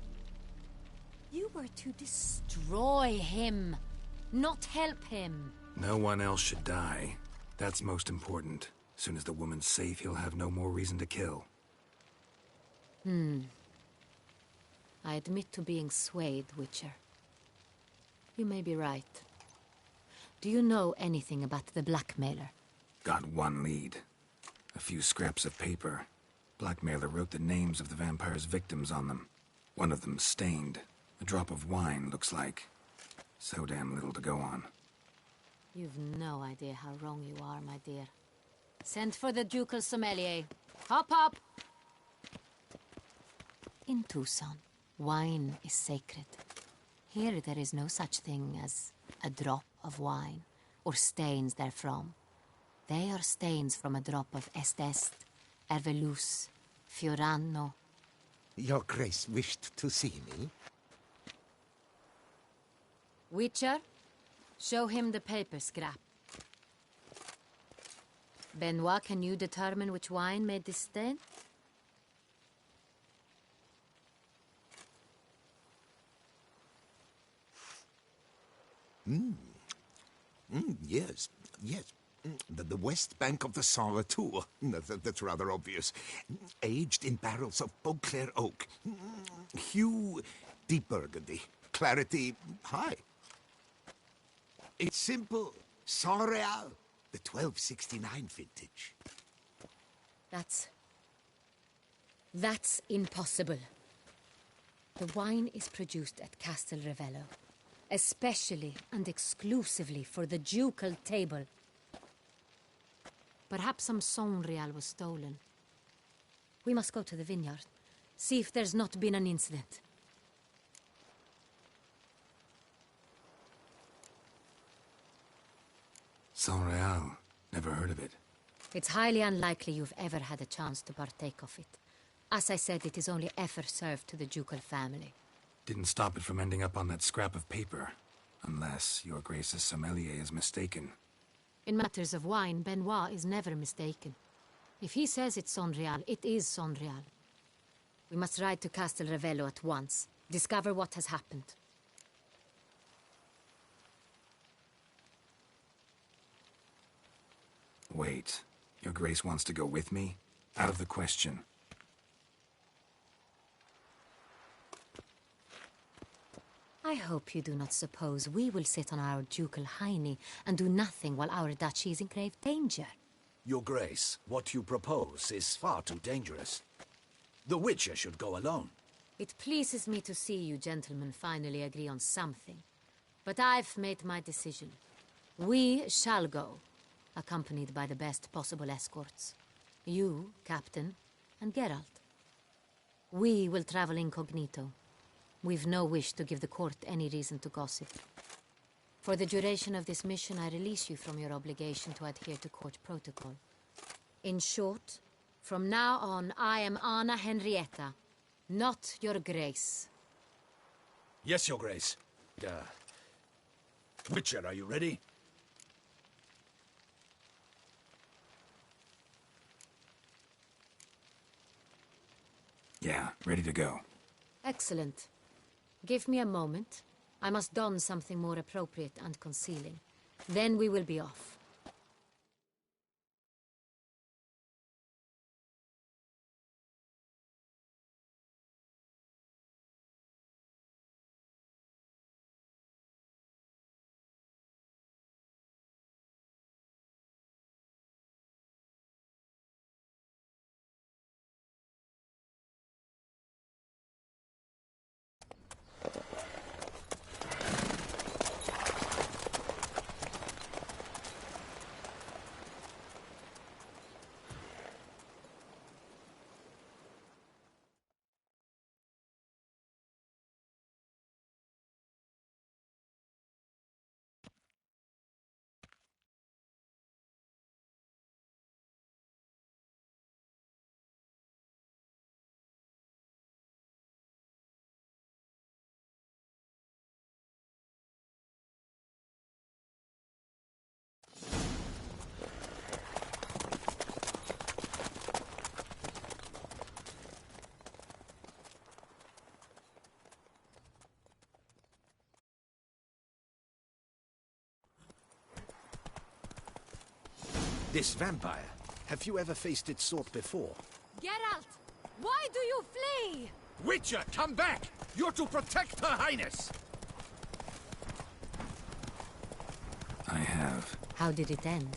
You were to destroy him, not help him. No one else should die. That's most important. Soon as the woman's safe, he'll have no more reason to kill. I admit to being swayed, Witcher. You may be right. Do you know anything about the blackmailer? Got one lead. A few scraps of paper. Blackmailer wrote the names of the vampire's victims on them. One of them stained. A drop of wine, looks like. So damn little to go on. You've no idea how wrong you are, my dear. Send for the ducal sommelier. Hop, hop! In Tucson, wine is sacred. Here there is no such thing as a drop of wine, or stains therefrom. They are stains from a drop of Est, Ervelus, Fiorano. Your Grace wished to see me? Witcher, show him the paper scrap. Benoit, can you determine which wine made this stain? Yes, yes. The west bank of the Saint Retour. That's rather obvious. Aged in barrels of Beauclair oak. Hue, deep burgundy. Clarity, high. It's simple. Saint Real, the 1269 vintage. That's impossible. The wine is produced at Castel Ravello, especially and exclusively for the ducal table. Perhaps some Saint-Real was stolen. We must go to the vineyard, see if there's not been an incident. Saint-Real. Never heard of it. It's highly unlikely you've ever had a chance to partake of it. As I said, it is only ever served to the ducal family. Didn't stop it from ending up on that scrap of paper. Unless your Grace's sommelier is mistaken. In matters of wine, Benoit is never mistaken. If he says it's Saint-Real, it is Saint-Real. We must ride to Castel Ravello at once. Discover what has happened. Wait. Your Grace wants to go with me? Out of the question. I hope you do not suppose we will sit on our ducal hiney and do nothing while our duchy is in grave danger. Your Grace, what you propose is far too dangerous. The Witcher should go alone. It pleases me to see you gentlemen finally agree on something. But I've made my decision. We shall go, accompanied by the best possible escorts. You, Captain, and Geralt. We will travel incognito. We've no wish to give the court any reason to gossip. For the duration of this mission, I release you from your obligation to adhere to court protocol. In short, from now on, I am Anna Henrietta, not your Grace. Yes, Your Grace. Witcher, are you ready? Yeah, ready to go. Excellent. Give me a moment. I must don something more appropriate and concealing. Then we will be off. This vampire, have you ever faced its sort before? Geralt! Why do you flee? Witcher, come back! You're to protect Her Highness! I have. How did it end?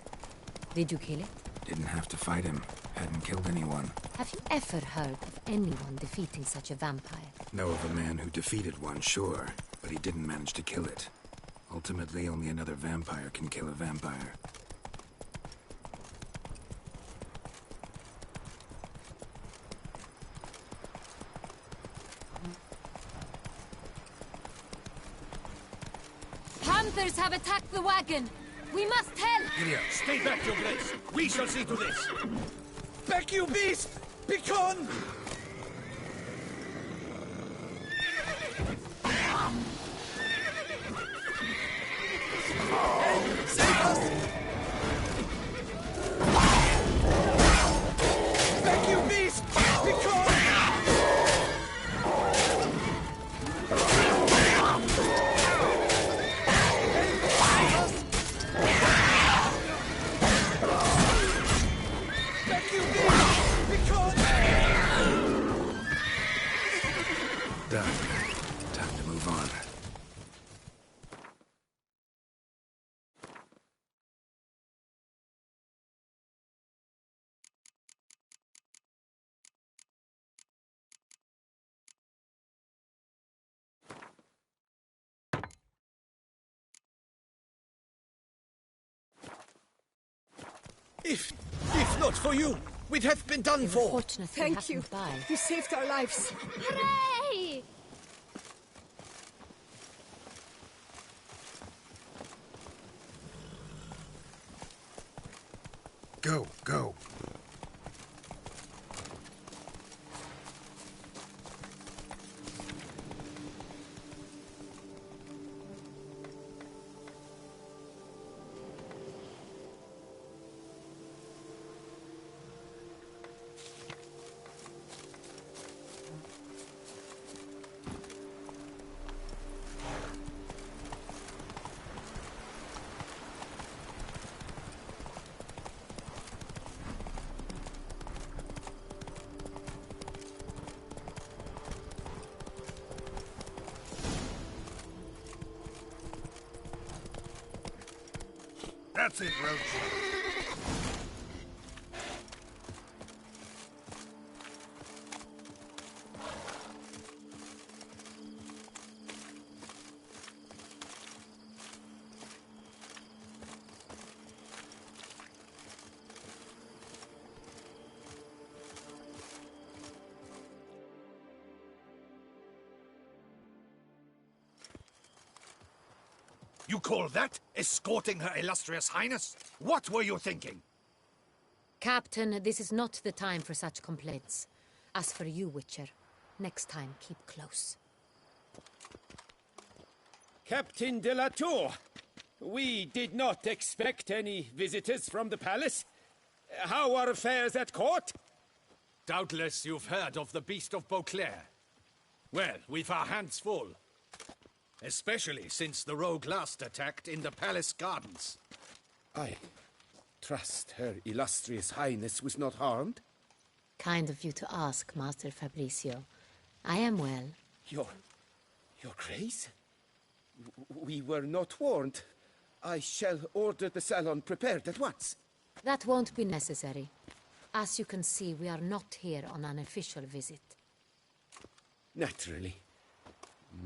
Did you kill it? Didn't have to fight him. Hadn't killed anyone. Have you ever heard of anyone defeating such a vampire? Know of a man who defeated one, sure, but he didn't manage to kill it. Ultimately, only another vampire can kill a vampire. Panthers have attacked the wagon! We must help! Ilya, stay back, Your Grace! We shall see to this! Back, you beast! Begone! Save us! Back, you beast! Begone! Done. Time to move on. If not for you, we'd have been done for. Thank you. You saved our lives. Hooray! Go, go. That's it, Roach. You call that escorting Her Illustrious Highness? What were you thinking? Captain, this is not the time for such complaints. As for you, Witcher, next time keep close. Captain de la Tour, we did not expect any visitors from the palace. How are affairs at court? Doubtless you've heard of the Beast of Beauclair. Well, we've our hands full. Especially since the rogue last attacked in the palace gardens. I trust Her Illustrious Highness was not harmed? Kind of you to ask, Master Fabricio. I am well. Your Grace? We were not warned. I shall order the salon prepared at once. That won't be necessary. As you can see, we are not here on an official visit. Naturally.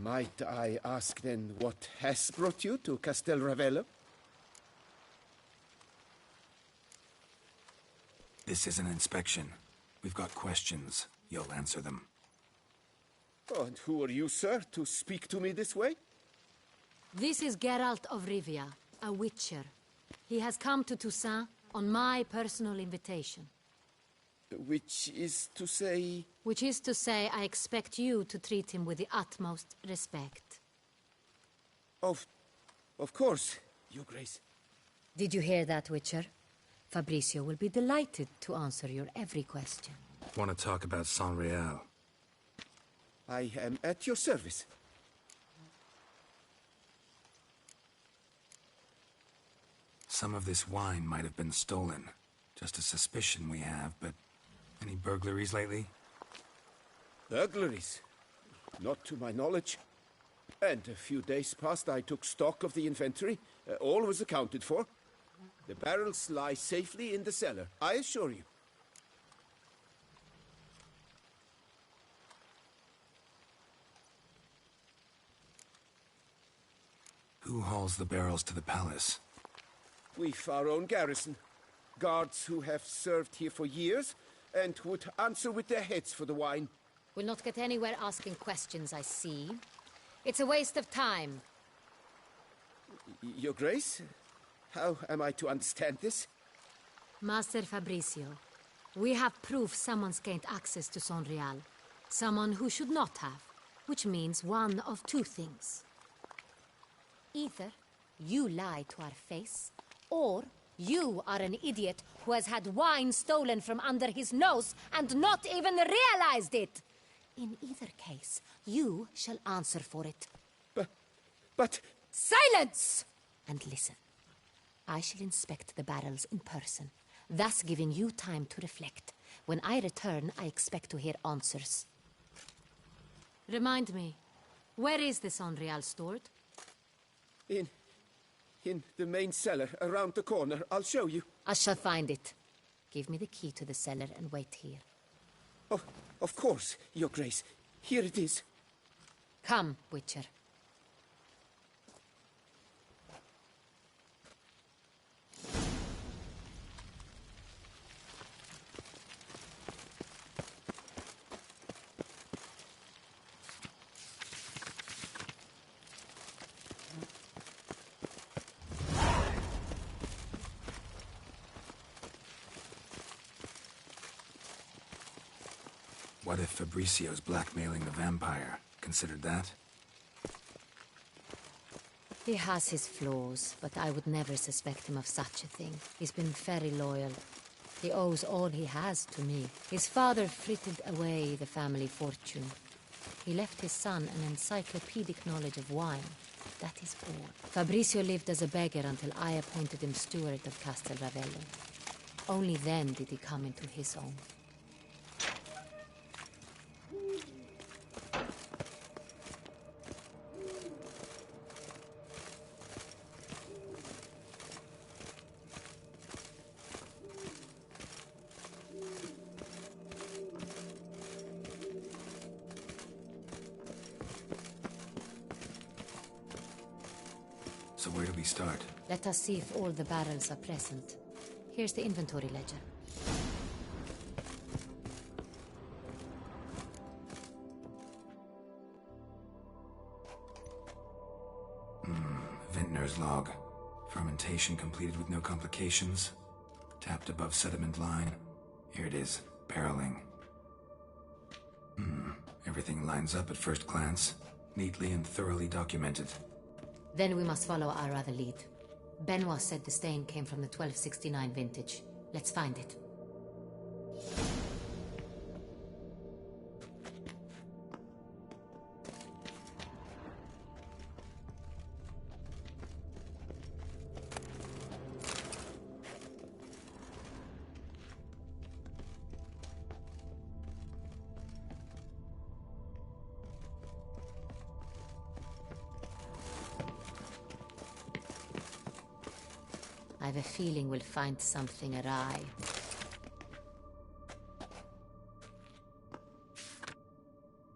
Might I ask then what has brought you to Castel Ravello? This is an inspection. We've got questions. You'll answer them. Oh, and who are you, sir, to speak to me this way? This is Geralt of Rivia, a witcher. He has come to Toussaint on my personal invitation. Which is to say... Which is to say, I expect you to treat him with the utmost respect. Of course, Your Grace. Did you hear that, Witcher? Fabricio will be delighted to answer your every question. Want to talk about Saint-Réal? I am at your service. Some of this wine might have been stolen. Just a suspicion we have, but any burglaries lately? Burglaries? Not to my knowledge. And a few days past I took stock of the inventory. All was accounted for. The barrels lie safely in the cellar, I assure you. Who hauls the barrels to the palace? We've our own garrison. Guards who have served here for years and would answer with their heads for the wine. We'll not get anywhere asking questions, I see. It's a waste of time. Your Grace? How am I to understand this? Master Fabricio, we have proof someone's gained access to Sonreal. Someone who should not have. Which means one of two things. Either you lie to our face, or you are an idiot who has had wine stolen from under his nose and not even realized it. In either case, you shall answer for it. But... Silence! And listen. I shall inspect the barrels in person, thus giving you time to reflect. When I return, I expect to hear answers. Remind me, where is the Sonreal stored? In the main cellar, around the corner. I'll show you. I shall find it. Give me the key to the cellar and wait here. Oh, of course, Your Grace. Here it is. Come, Witcher. What if Fabricio's blackmailing the vampire? Considered that? He has his flaws, but I would never suspect him of such a thing. He's been very loyal. He owes all he has to me. His father frittered away the family fortune. He left his son an encyclopedic knowledge of wine. That is all. Fabricio lived as a beggar until I appointed him steward of Castel Ravello. Only then did he come into his own. So where do we start? Let us see if all the barrels are present. Here's the inventory ledger. Vintner's log. Fermentation completed with no complications. Tapped above sediment line. Here it is. Barreling. Everything lines up at first glance. Neatly and thoroughly documented. Then we must follow our other lead. Benoit said the stain came from the 1269 vintage. Let's find it. I have a feeling we'll find something awry.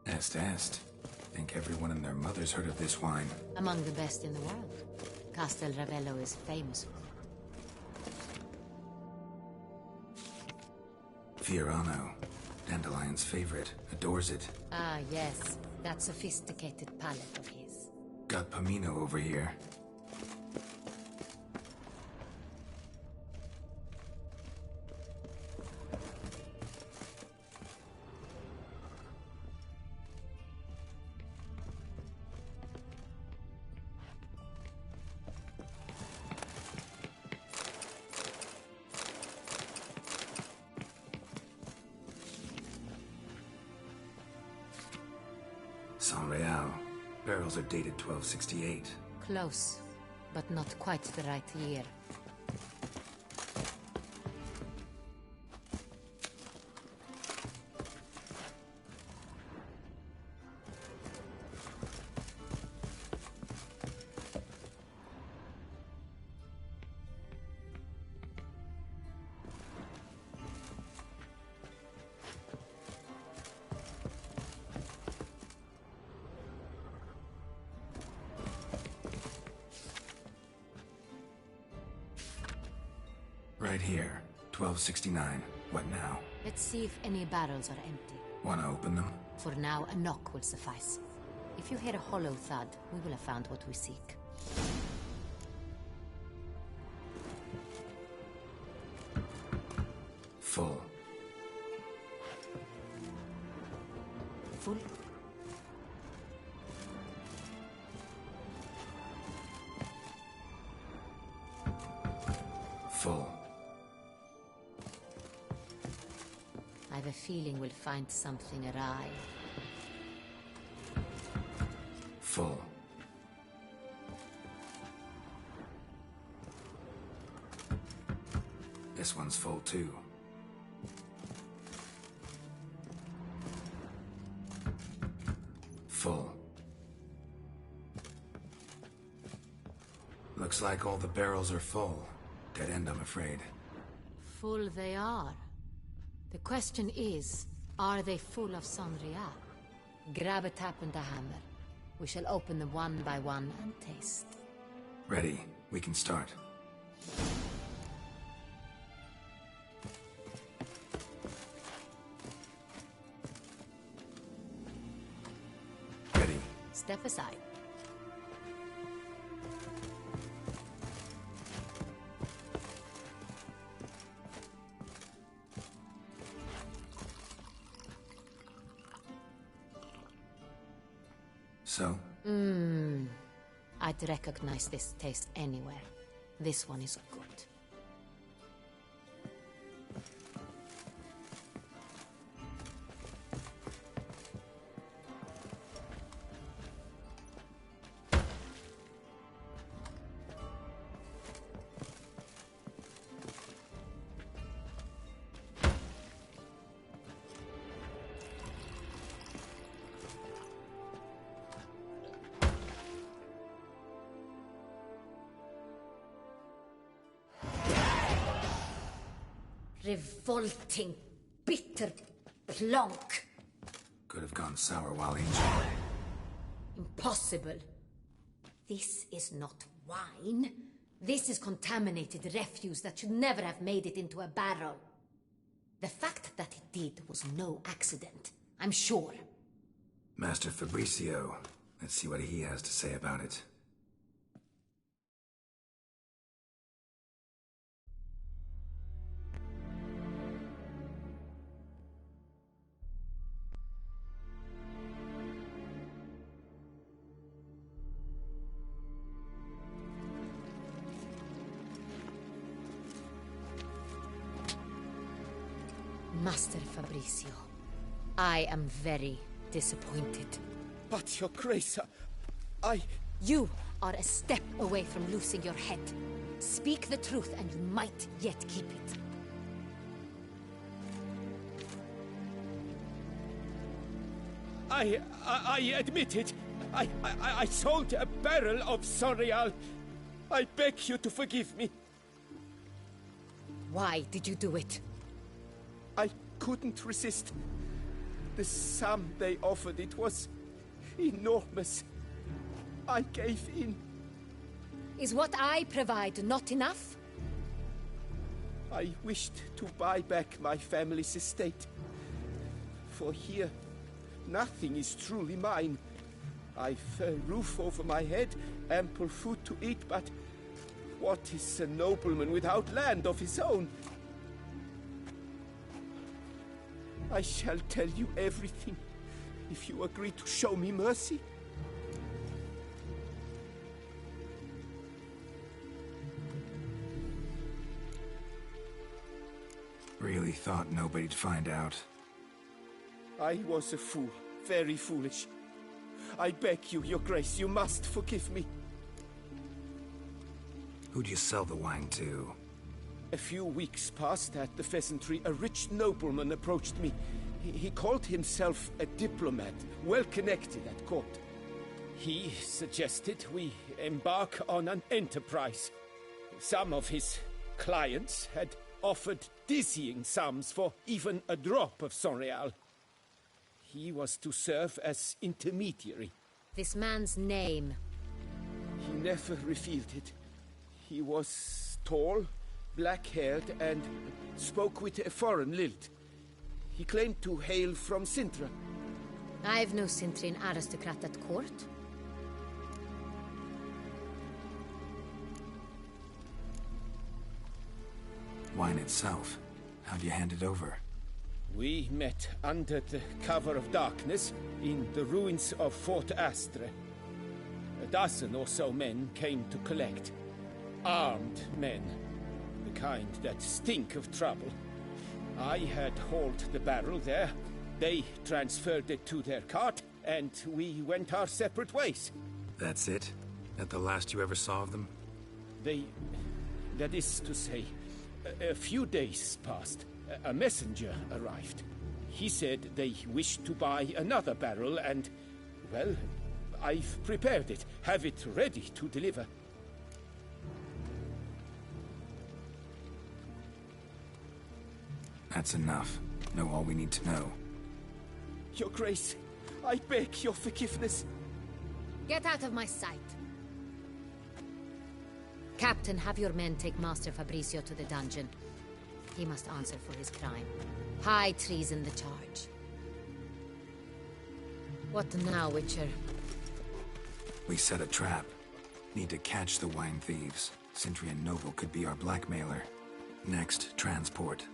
Est. Think everyone and their mother's heard of this wine. Among the best in the world. Castel Ravello is famous for. Fiorano. Dandelion's favorite. Adores it. Ah, yes. That sophisticated palate of his. Got Pomino over here. Sonreal. Barrels are dated 1268. Close, but not quite the right year. Right here. 1269. What now? Let's see if any barrels are empty. Wanna open them? For now, a knock will suffice. If you hear a hollow thud, we will have found what we seek. Full. Full? Full. I have a feeling we'll find something awry. Full. This one's full too. Full. Looks like all the barrels are full. Dead end, I'm afraid. Full they are. The question is, are they full of Sanria? Grab a tap and a hammer. We shall open them one by one and taste. Ready. We can start. Ready. Step aside. So? I'd recognize this taste anywhere. This one is good. Revolting, bitter plonk. Could have gone sour while aging. Impossible. This is not wine. This is contaminated refuse that should never have made it into a barrel. The fact that it did was no accident, I'm sure. Master Fabricio. Let's see what he has to say about it. Master Fabricio, I am very disappointed. But, Your Grace, You are a step away from losing your head. Speak the truth and you might yet keep it. I admit it. I sold a barrel of Sonreal. I beg you to forgive me. Why did you do it? I couldn't resist. The sum they offered, it was enormous. I gave in. Is what I provide not enough? I wished to buy back my family's estate. For here, nothing is truly mine. I've a roof over my head, ample food to eat, but what is a nobleman without land of his own? I shall tell you everything, if you agree to show me mercy. Really thought nobody'd find out. I was a fool, very foolish. I beg you, Your Grace, you must forgive me. Who'd you sell the wine to? A few weeks past at the pheasantry, a rich nobleman approached me. He called himself a diplomat, well connected at court. He suggested we embark on an enterprise. Some of his clients had offered dizzying sums for even a drop of Sonreal. He was to serve as intermediary. This man's name? He never revealed it. He was tall, black-haired, and spoke with a foreign lilt. He claimed to hail from Sintra. I've no Sintrian aristocrat at court. Wine itself. How'd you hand it over? We met under the cover of darkness in the ruins of Fort Astre. A dozen or so men came to collect. Armed men. The kind that stink of trouble. I had hauled the barrel there. They transferred it to their cart, and we went our separate ways. That's it? That the last you ever saw of them? That is to say, a few days passed. A messenger arrived. He said they wished to buy another barrel and, well, I've prepared it. Have it ready to deliver. That's enough. Know all we need to know. Your Grace, I beg your forgiveness. Get out of my sight. Captain, have your men take Master Fabrizio to the dungeon. He must answer for his crime. High treason the charge. What now, Witcher? We set a trap. Need to catch the wine thieves. Sintrian Noble could be our blackmailer. Next, transport.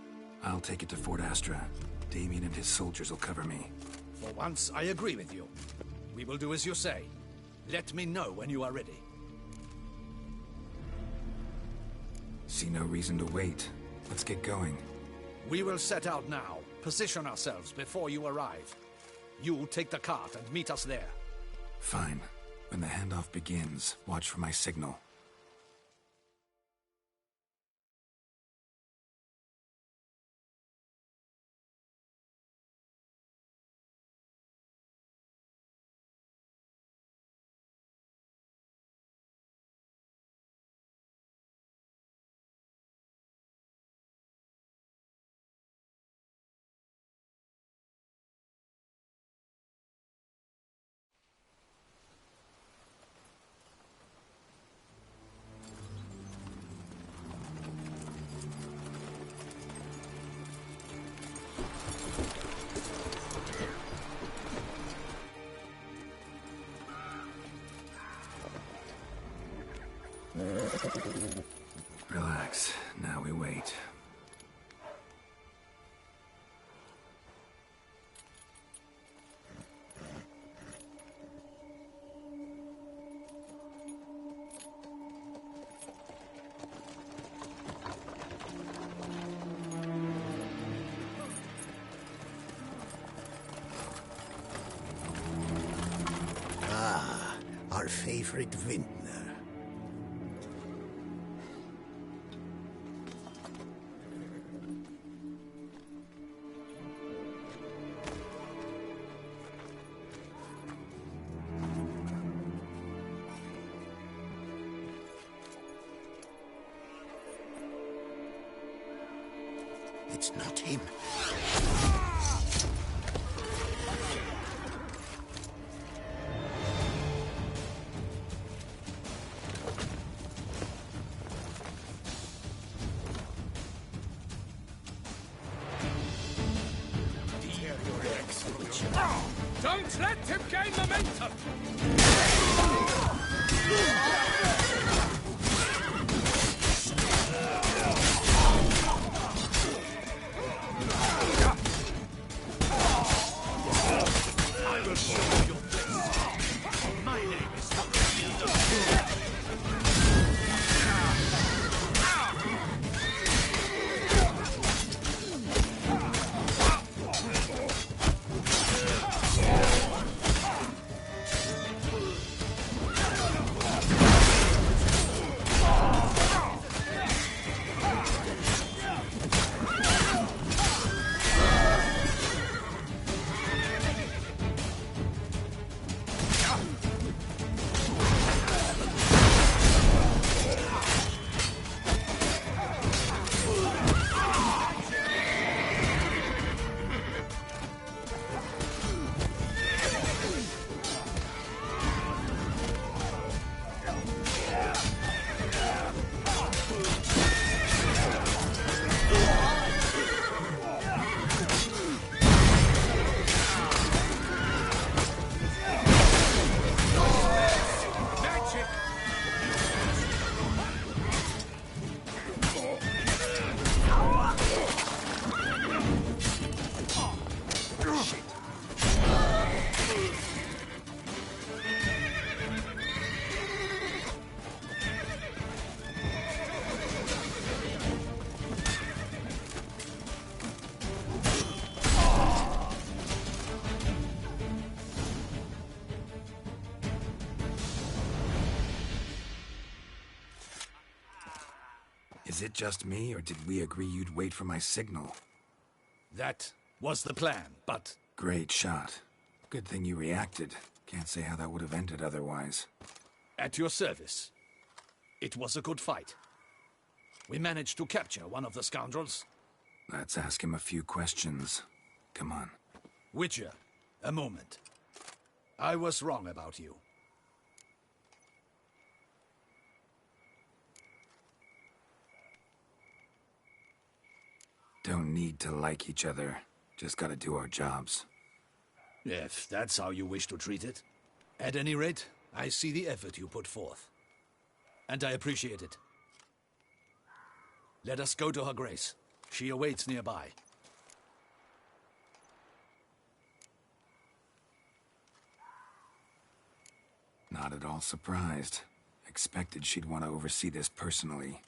I'll take it to Fort Astra. Damien and his soldiers will cover me. For once, I agree with you. We will do as you say. Let me know when you are ready. See no reason to wait. Let's get going. We will set out now. Position ourselves before you arrive. You take the cart and meet us there. Fine. When the handoff begins, watch for my signal. Relax. Now we wait. Ah, our favorite vintner. It's not him. Don't let him gain momentum! I will show you this. My name is Is it just me, or did we agree you'd wait for my signal? That was the plan, but... Great shot. Good thing you reacted. Can't say how that would have ended otherwise. At your service. It was a good fight. We managed to capture one of the scoundrels. Let's ask him a few questions. Come on. Witcher, a moment. I was wrong about you. Don't need to like each other. Just gotta do our jobs. If that's how you wish to treat it. At any rate, I see the effort you put forth. And I appreciate it. Let us go to her grace. She awaits nearby. Not at all surprised. Expected she'd want to oversee this personally.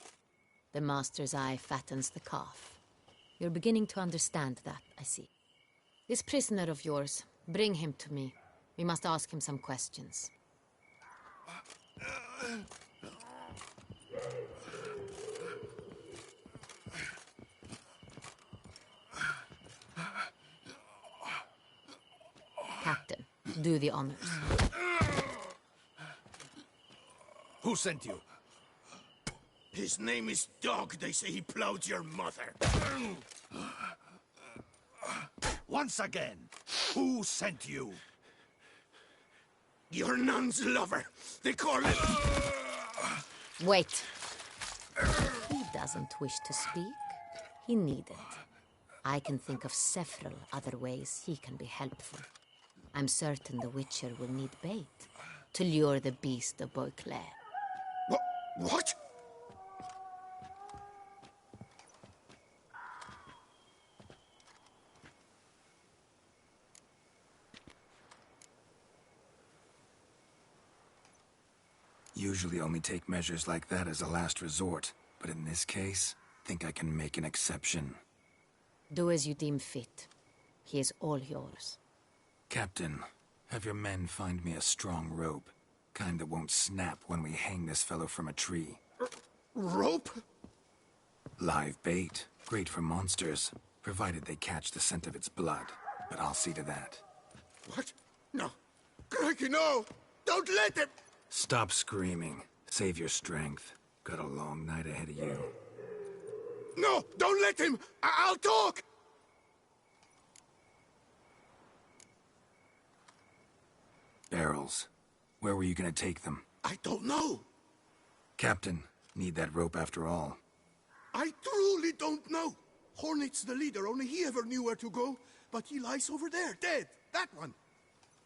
The master's eye fattens the calf. You're beginning to understand that, I see. This prisoner of yours, bring him to me. We must ask him some questions. Captain, do the honors. Who sent you? His name is Dog. They say he plowed your mother. Once again, who sent you? Your nun's lover. They call it... Wait. He doesn't wish to speak. He needn't. I can think of several other ways he can be helpful. I'm certain the Witcher will need bait to lure the beast of Beauclair. What? Usually only take measures like that as a last resort, but in this case, think I can make an exception. Do as you deem fit. He is all yours. Captain, have your men find me a strong rope. Kind that won't snap when we hang this fellow from a tree. Rope? Live bait. Great for monsters, provided they catch the scent of its blood. But I'll see to that. What? No. Crikey, no! Don't let him! Stop screaming. Save your strength. Got a long night ahead of you. No! Don't let him! I'll talk! Barrels. Where were you gonna take them? I don't know. Captain, need that rope after all. I truly don't know. Hornet's the leader, only he ever knew where to go. But he lies over there, dead. That one.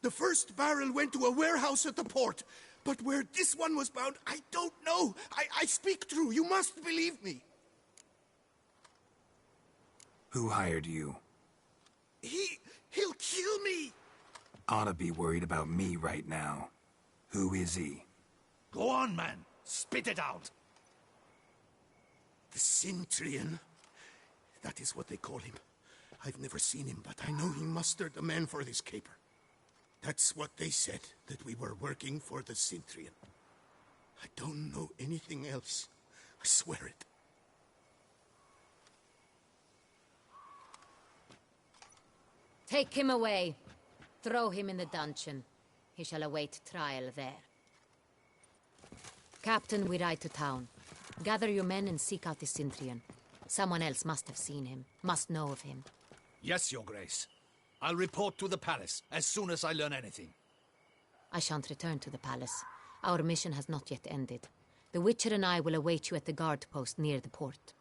The first barrel went to a warehouse at the port. But where this one was bound, I don't know. I speak true. You must believe me. Who hired you? He'll kill me. Ought to be worried about me right now. Who is he? Go on, man. Spit it out. The Cintrian. That is what they call him. I've never seen him, but I know he mustered the men for this caper. That's what they said, that we were working for the Cintrian. I don't know anything else. I swear it. Take him away. Throw him in the dungeon. He shall await trial there. Captain, we ride to town. Gather your men and seek out the Cintrian. Someone else must have seen him, must know of him. Yes, Your Grace. I'll report to the palace as soon as I learn anything. I shan't return to the palace. Our mission has not yet ended. The Witcher and I will await you at the guard post near the port.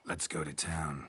Let's go to town.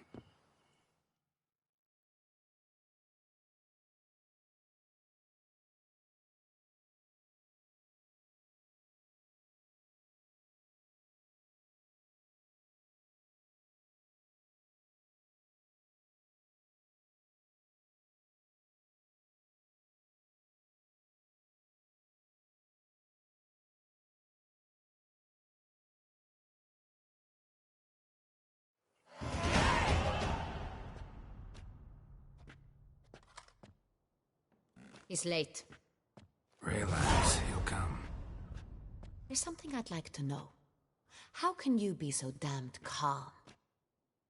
He's late. Relax, he'll come. There's something I'd like to know. How can you be so damned calm?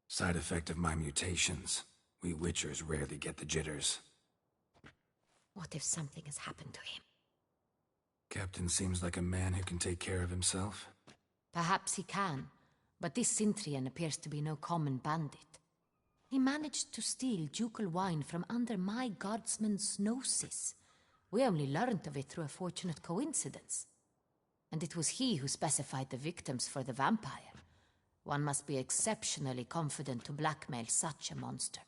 Side effect of my mutations. We Witchers rarely get the jitters. What if something has happened to him? Captain seems like a man who can take care of himself. Perhaps he can, but this Sintrian appears to be no common bandit. He managed to steal ducal wine from under my guardsman's noses. We only learned of it through a fortunate coincidence. And it was he who specified the victims for the vampire. One must be exceptionally confident to blackmail such a monster.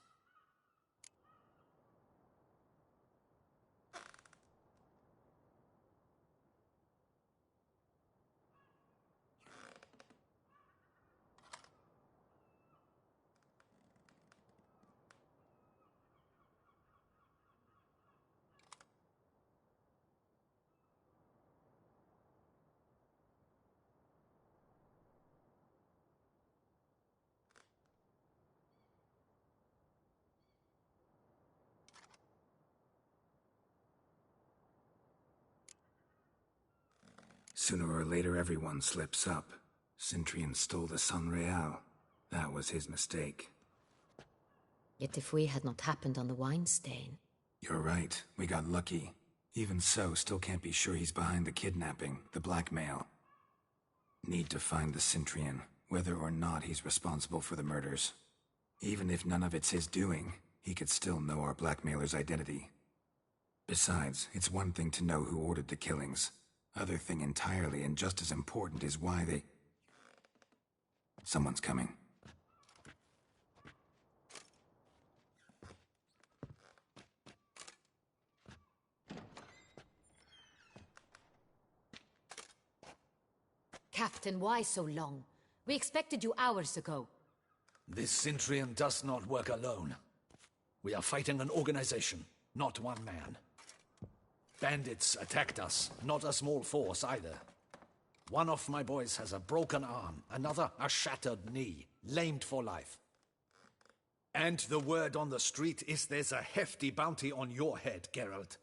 Sooner or later, everyone slips up. Sintrian stole the Sun Real. That was his mistake. Yet if we had not happened on the wine stain... You're right. We got lucky. Even so, still can't be sure he's behind the kidnapping, the blackmail. Need to find the Sintrian, whether or not he's responsible for the murders. Even if none of it's his doing, he could still know our blackmailer's identity. Besides, it's one thing to know who ordered the killings. Other thing entirely, and just as important, is why they... Someone's coming. Captain, why so long? We expected you hours ago. This Sintrian does not work alone. We are fighting an organization, not one man. Bandits attacked us, not a small force either. One of my boys has a broken arm, another a shattered knee, lamed for life. And the word on the street is there's a hefty bounty on your head, Geralt.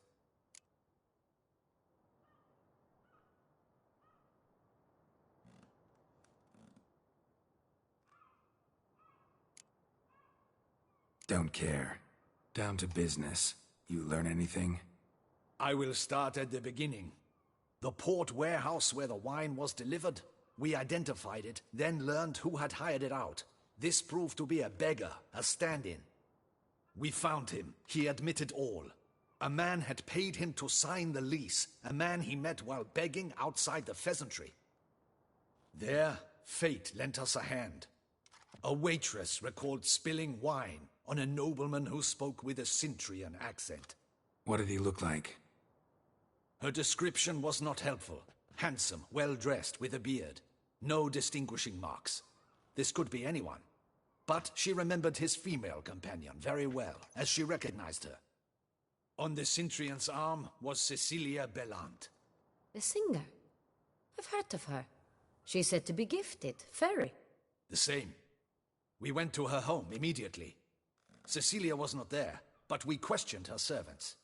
Don't care. Down to business. You learn anything? I will start at the beginning. The port warehouse where the wine was delivered. We identified it, then learned who had hired it out. This proved to be a beggar, a stand-in. We found him. He admitted all. A man had paid him to sign the lease, a man he met while begging outside the pheasantry. There, fate lent us a hand. A waitress recalled spilling wine on a nobleman who spoke with a Sintrian accent. What did he look like? Her description was not helpful. Handsome, well-dressed, with a beard. No distinguishing marks. This could be anyone. But she remembered his female companion very well, as she recognized her. On the Sintrian's arm was Cecilia Bellant. The singer? I've heard of her. She's said to be gifted, fairy. The same. We went to her home immediately. Cecilia was not there, but we questioned her servants.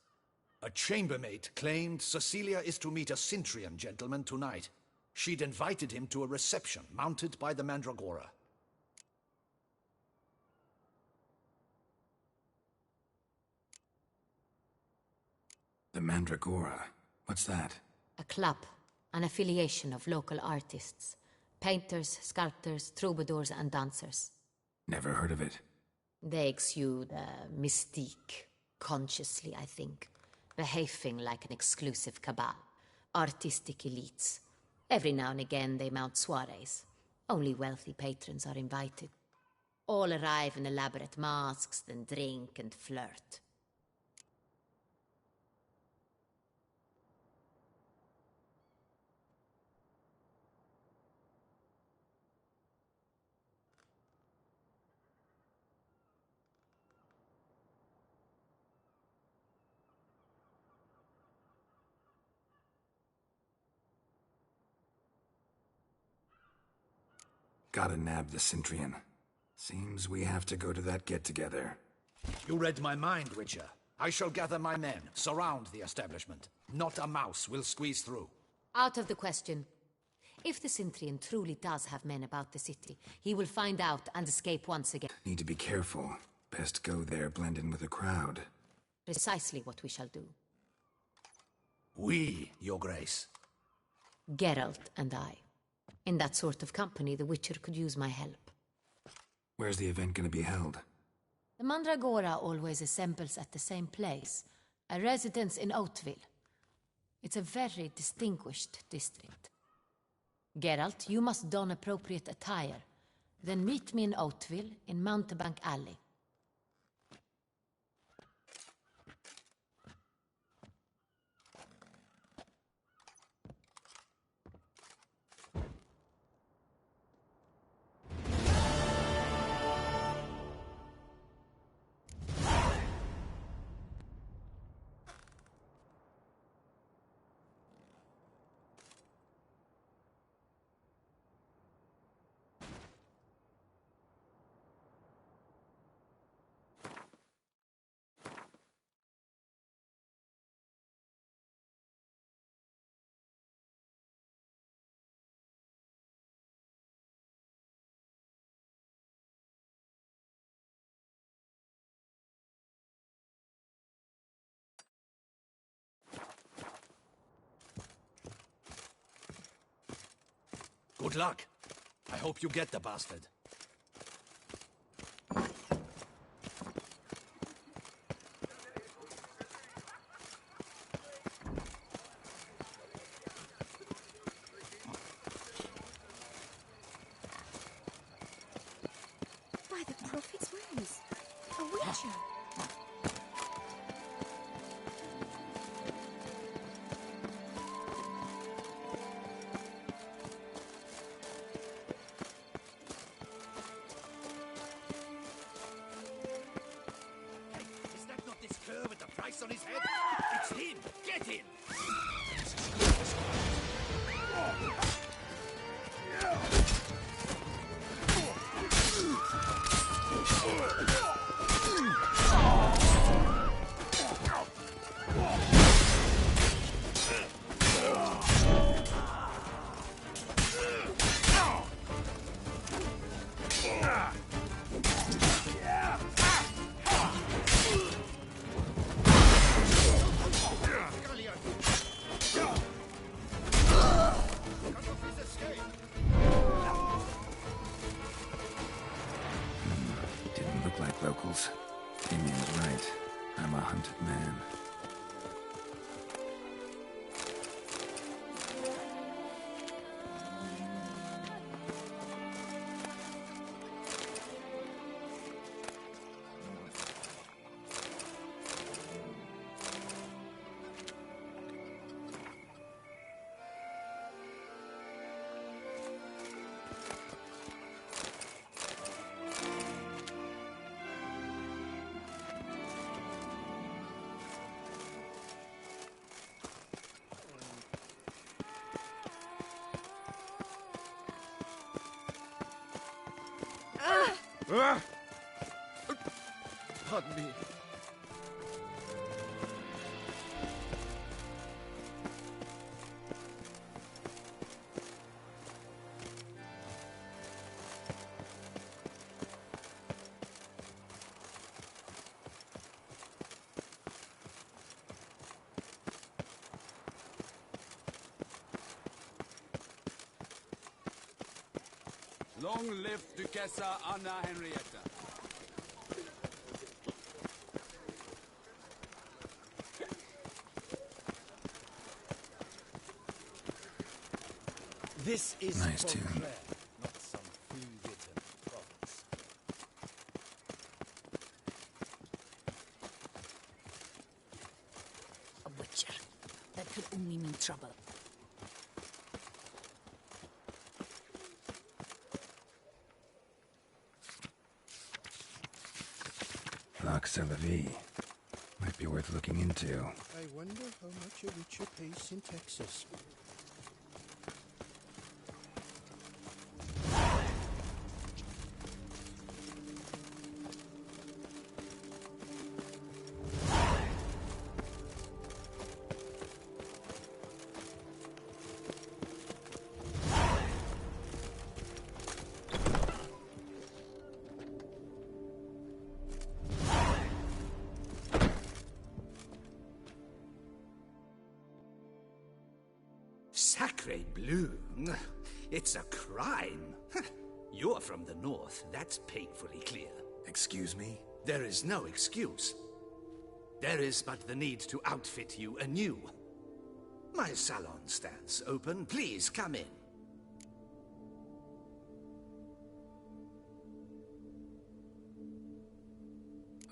A chambermaid claimed Cecilia is to meet a Sintrian gentleman tonight. She'd invited him to a reception mounted by the Mandragora. The Mandragora? What's that? A club, an affiliation of local artists. Painters, sculptors, troubadours and dancers. Never heard of it. They exude mystique, consciously, I think. Behaving like an exclusive cabal. Artistic elites. Every now and again they mount soirees. Only wealthy patrons are invited. All arrive in elaborate masks, then drink and flirt. Gotta nab the Sintrian. Seems we have to go to that get-together. You read my mind, Witcher. I shall gather my men, surround the establishment. Not a mouse will squeeze through. Out of the question. If the Sintrian truly does have men about the city, he will find out and escape once again. Need to be careful. Best go there, blend in with the crowd. Precisely what we shall do. We, Your Grace. Geralt and I. In that sort of company, the Witcher could use my help. Where's the event gonna be held? The Mandragora always assembles at the same place, a residence in Oatville. It's a very distinguished district. Geralt, you must don appropriate attire. Then meet me in Oatville, in Mountebank Alley. Good luck. I hope you get the bastard. By the prophet's rose, a witcher. On his head. It's him! Get him! Locals. Damien's right. I'm a hunted man. Pardon me. Long live Duchessa Anna Henrietta. This is nice tune. Not some free-written province. A witcher. That could only mean trouble. Lux a la vie. Might be worth looking into. I wonder how much a witcher pays in Texas. Sacre bleu. It's a crime. You're from the north, that's painfully clear. Excuse me? There is no excuse. There is but the need to outfit you anew. My salon stands open. Please come in.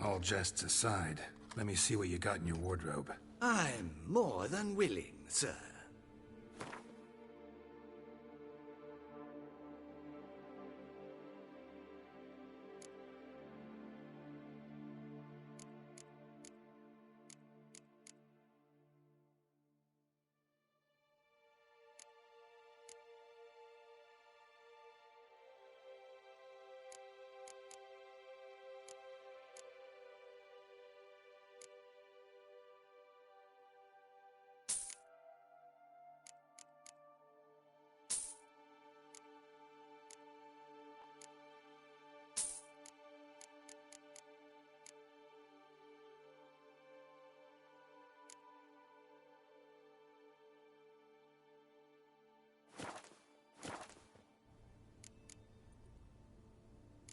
All jests aside, let me see what you got in your wardrobe. I'm more than willing, sir.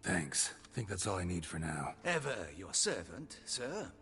Thanks. Think that's all I need for now. Ever your servant, sir.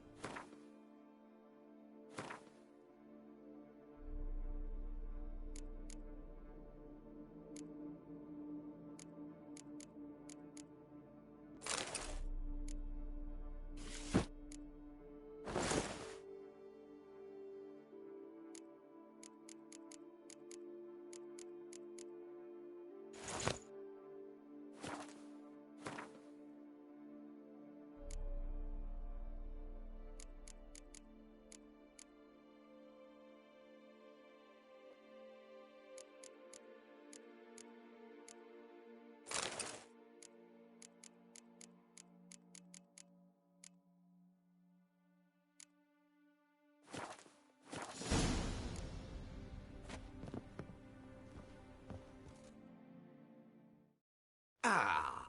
Ah,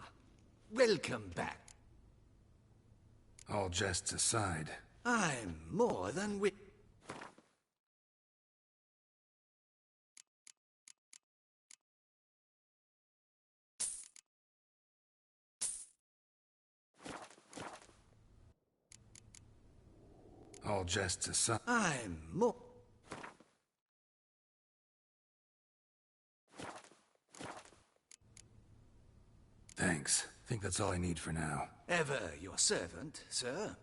welcome back. All jests aside. I'm more than All jests aside. I'm more. Thanks. Think that's all I need for now. Ever your servant, sir.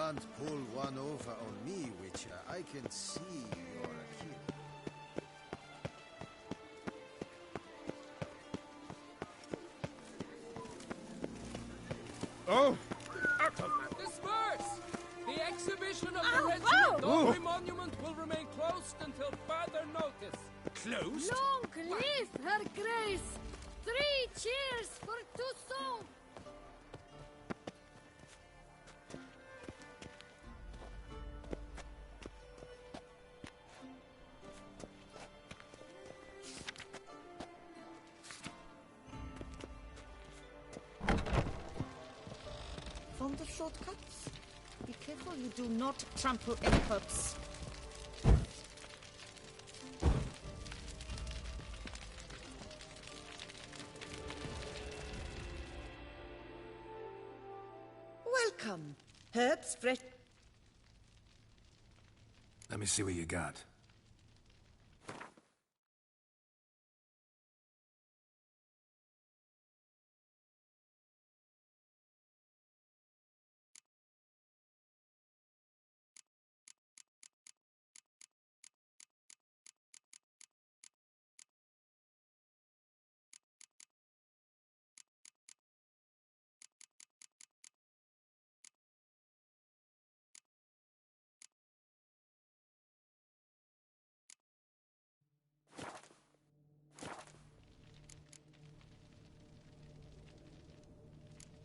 can't pull one over on me, Witcher. I can see you're a kid. Oh! Disperse! The exhibition of the Regiment Dombey Monument will remain closed until further notice. Closed? Long live Her Grace! 3 cheers for Toussaint! From the shortcuts. Be careful you do not trample any herbs. Welcome. Herbs fresh. Let me see what you got.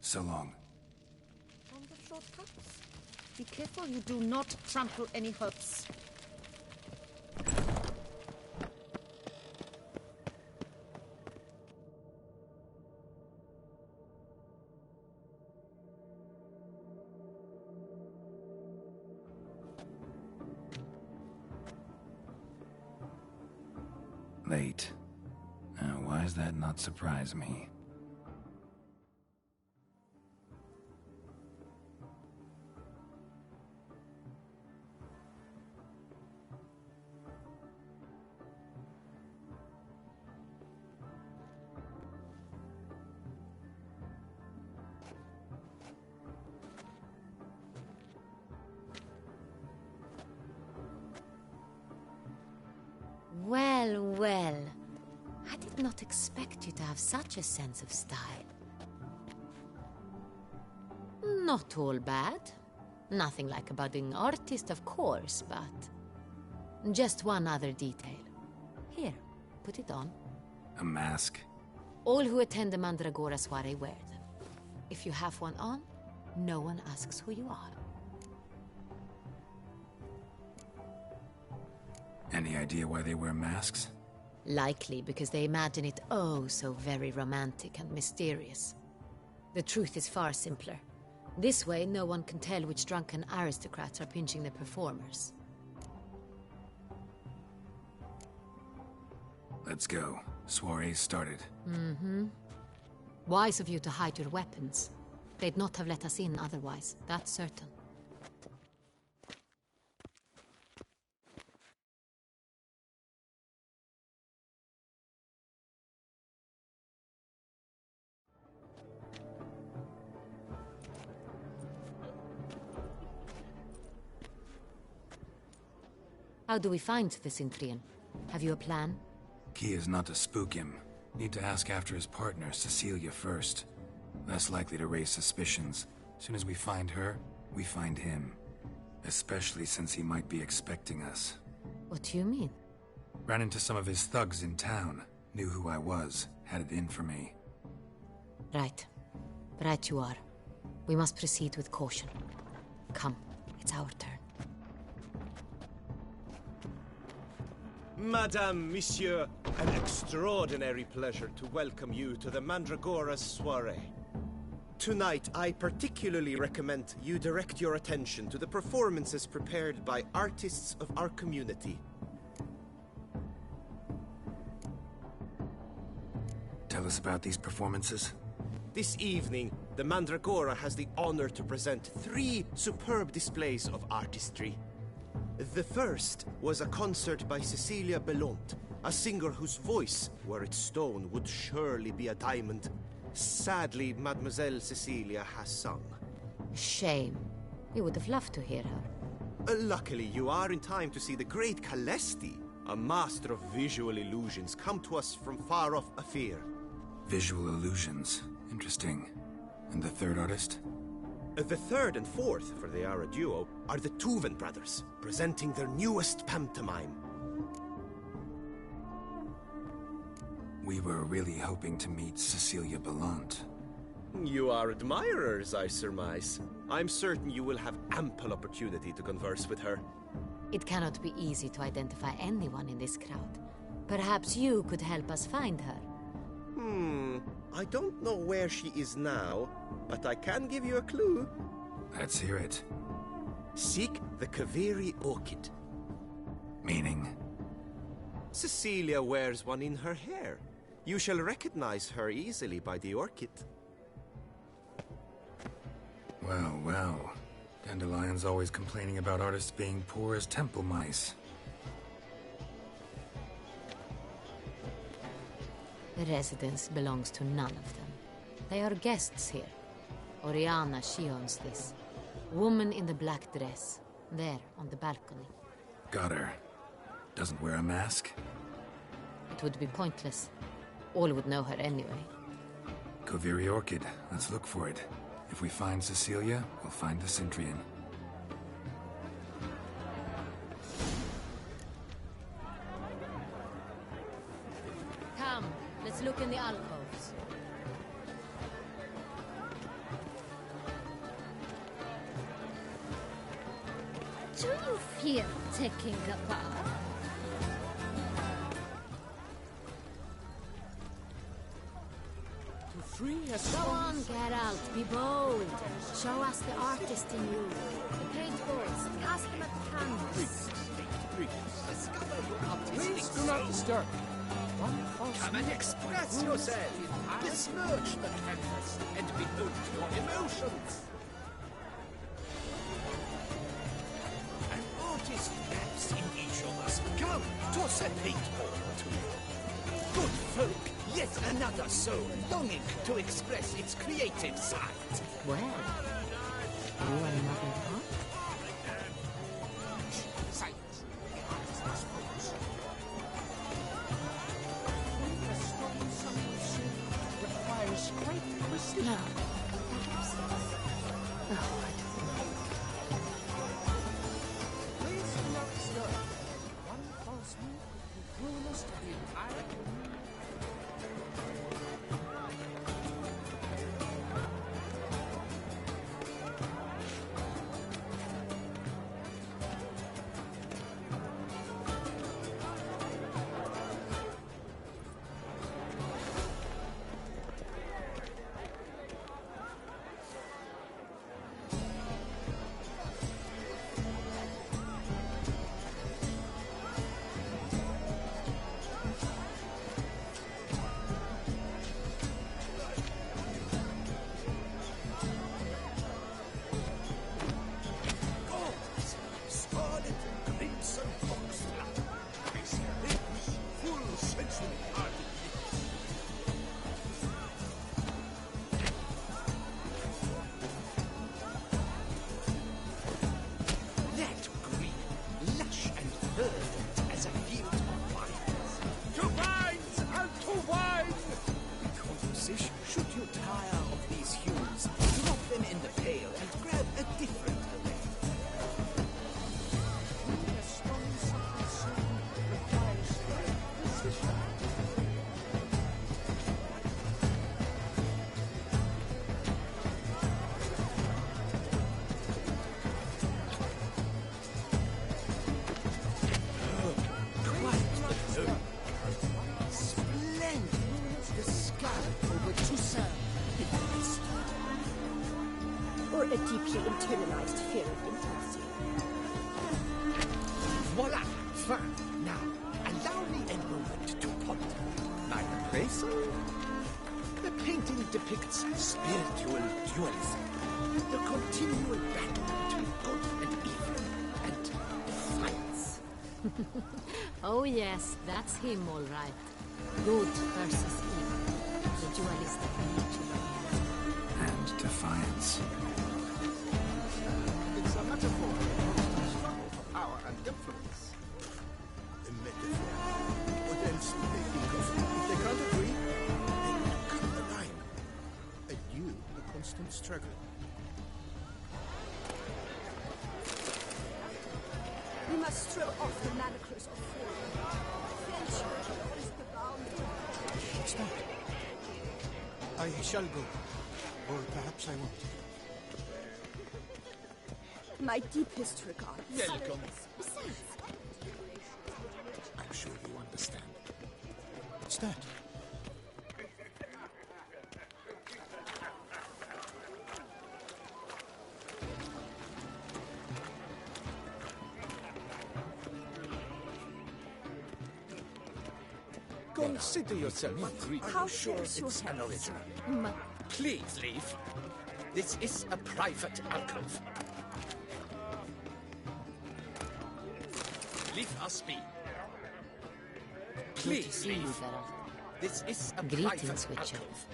So long. From the shortcuts. Be careful you do not trample any herbs. Late. Why does that not surprise me? Well, well. I did not expect you to have such a sense of style. Not all bad. Nothing like a budding artist, of course, but... just one other detail. Here, put it on. A mask? All who attend the Mandragora soiree wear them. If you have one on, no one asks who you are. Any idea why they wear masks? Likely because they imagine it oh so very romantic and mysterious. The truth is far simpler. This way, no one can tell which drunken aristocrats are pinching the performers. Let's go. Soiree started. Mm-hmm. Wise of you to hide your weapons. They'd not have let us in otherwise, that's certain. How do we find the Cintrian? Have you a plan? Key is not to spook him. Need to ask after his partner, Cecilia, first. Less likely to raise suspicions. Soon as we find her, we find him. Especially since he might be expecting us. What do you mean? Ran into some of his thugs in town. Knew who I was. Had it in for me. Right. Right you are. We must proceed with caution. Come, it's our turn. Madame, Monsieur, an extraordinary pleasure to welcome you to the Mandragora soiree. Tonight, I particularly recommend you direct your attention to the performances prepared by artists of our community. Tell us about these performances. This evening, the Mandragora has the honor to present 3 superb displays of artistry. The first was a concert by Cecilia Belont, a singer whose voice, were it stone, would surely be a diamond. Sadly, Mademoiselle Cecilia has sung. Shame. We would have loved to hear her. Luckily, you are in time to see the great Calesti, a master of visual illusions, come to us from far off Afir. Visual illusions. Interesting. And the third artist? The third and fourth, for they are a duo, are the Tuven brothers, presenting their newest pantomime. We were really hoping to meet Cecilia Belant. You are admirers, I surmise. I'm certain you will have ample opportunity to converse with her. It cannot be easy to identify anyone in this crowd. Perhaps you could help us find her. I don't know where she is now, but I can give you a clue. Let's hear it. Seek the Kaveri orchid. Meaning? Cecilia wears one in her hair. You shall recognize her easily by the orchid. Well, well. Dandelion's always complaining about artists being poor as temple mice. The residence belongs to none of them. They are guests here. Oriana, she owns this. Woman in the black dress. There, on the balcony. Got her. Doesn't wear a mask? It would be pointless. All would know her anyway. Kaveri Orchid. Let's look for it. If we find Cecilia, we'll find the Centrian. Come, let's look in the alcoves. Do you fear taking a bath? Go on, Geralt, be bold. Show us the artist in you. The paintballs, cast them at the canvas. Please do not disturb. Come and express yourself. Besmirch the canvas and behold your emotions. An artist lives in each of us. Come, toss a paintball or two. Good folk, yet another soul longing to express its creative side. Well, you are another one? Silence. Requires great precision. No. Oh, Please do not disturb. One false move will ruin us to the entire community. Or a deeply internalized fear of intimacy. Voila! Fine. Now, allow me a moment to ponder. My appraisal? The painting depicts spiritual dualism. The continual battle between good and evil, and defiance. Oh yes, that's him all right. Good versus evil. The dualistic nature. And defiance. It's must throw off the manacles of fear. Venture beyond the bounds. What's that? I shall go. Or perhaps I won't. My deepest regards. Welcome. Besides, I'm sure you understand. What's that? Consider yourself free. how fares your health? Please leave. This is a private alcove. Leave us be. Please leave. This is a Greetings, private Witcher. alcove.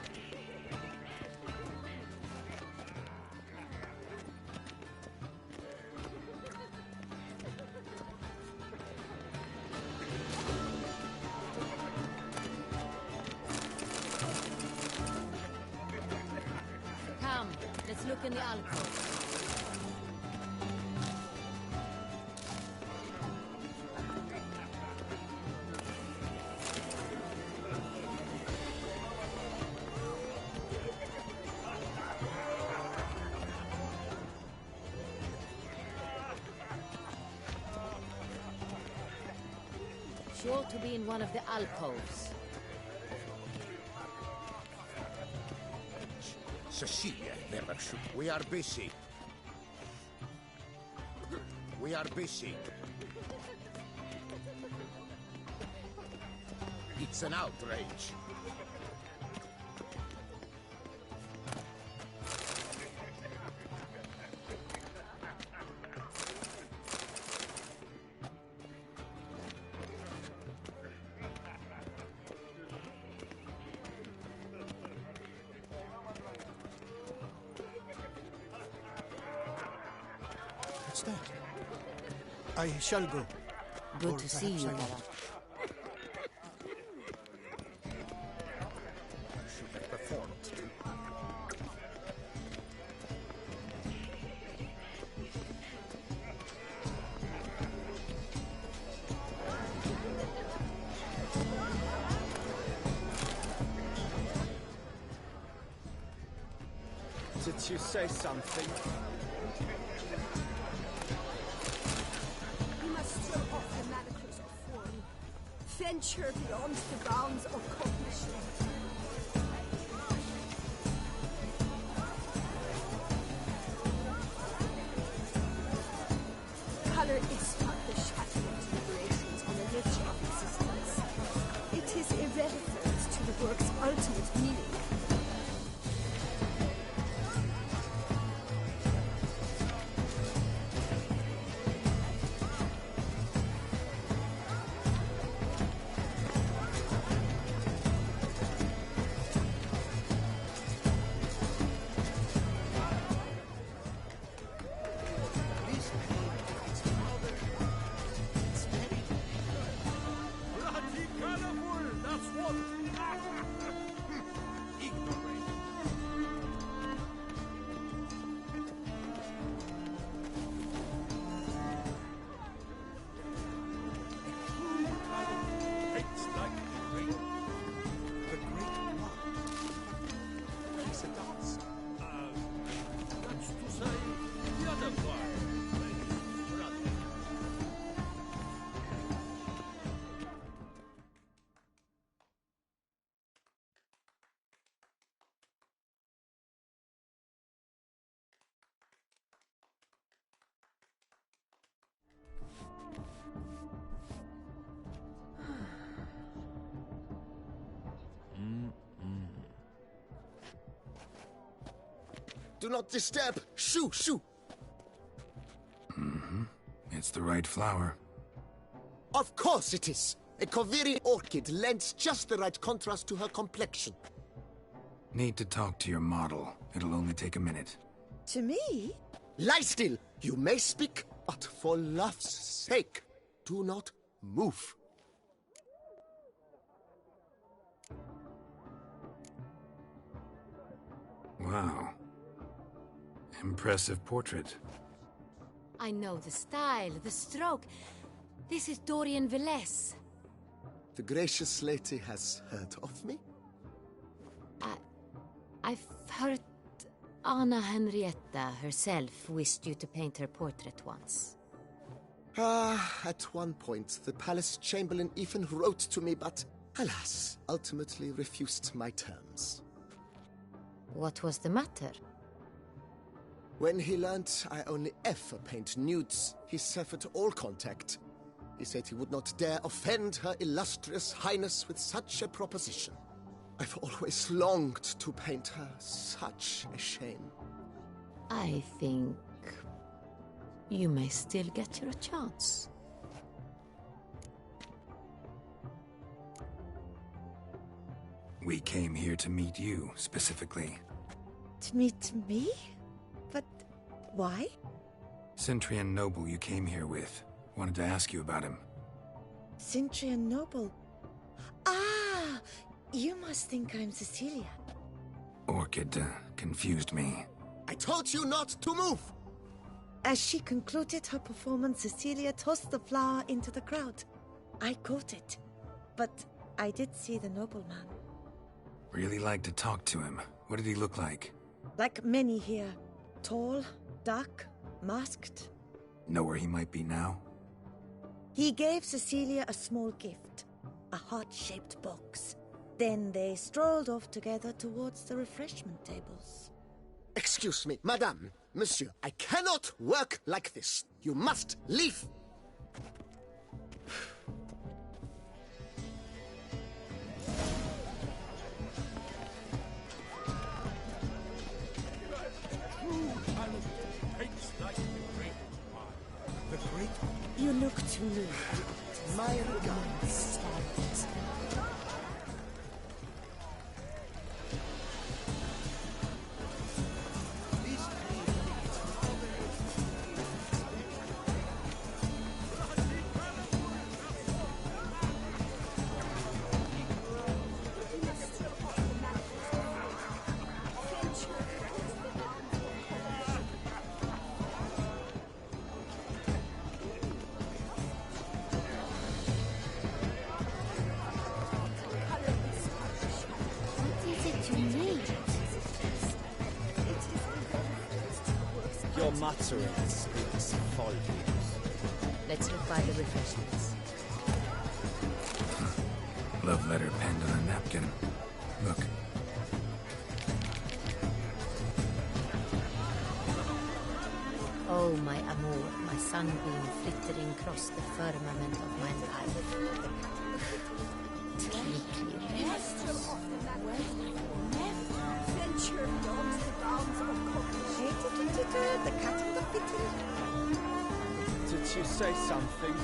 Come, let's look in the alcove. Sure to be in one of the alcoves. Cecilia never should. We are busy. We are busy. It's an outrage. What's that? I shall go. Good Or to see perhaps you, I Bella. won't. Should have performed. Did you say something? We must throw off the manacles of form. Venture beyond the bounds of cognition. Color is but the shadow of deliberations on the nature of existence. It is irrelevant to the work's ultimate meaning. Bloody colorful, that's what. Ignorant. It's like the great what? He's a dance. That's to say, the other part. Brother. Do not disturb! Shoo! Shoo! It's the right flower. Of course it is! A Koviri orchid lends just the right contrast to her complexion. Need to talk to your model. It'll only take a minute. To me? Lie still! You may speak, but for love's sake, do not move. Wow. Impressive portrait. I know the style, the stroke, This is Dorian Velez. The gracious lady has heard of me? I've heard Anna Henrietta herself wished you to paint her portrait once. At one point, the palace chamberlain even wrote to me, but alas, ultimately refused my terms. What was the matter? When he learned I only ever paint nudes, he severed all contact. He said he would not dare offend her illustrious highness with such a proposition. I've always longed to paint her. Such a shame. I think you may still get your chance. We came here to meet you, specifically. To meet me? But why? Cintrian Noble you came here with. Wanted to ask you about him. Cintrian Noble. Ah! You must think I'm Cecilia. Orchid confused me. I told you not to move! As she concluded her performance, Cecilia tossed the flower into the crowd. I caught it, but I did see the nobleman. Really like to talk to him. What did he look like? Like many here. Tall, dark, masked. Know where he might be now? He gave Cecilia a small gift, a heart-shaped box. Then they strolled off together towards the refreshment tables. Excuse me, madame, monsieur, I cannot work like this. You must leave. The great... You look to me. My regards. Your muttering speaks volumes. Let's look by the refreshments. Love letter penned on a napkin. Look. Oh, my amour, my sunbeam flittering across the firmament of my life. Venture beyond the bounds of cooperation. The cat and the fiddle. Did you say something?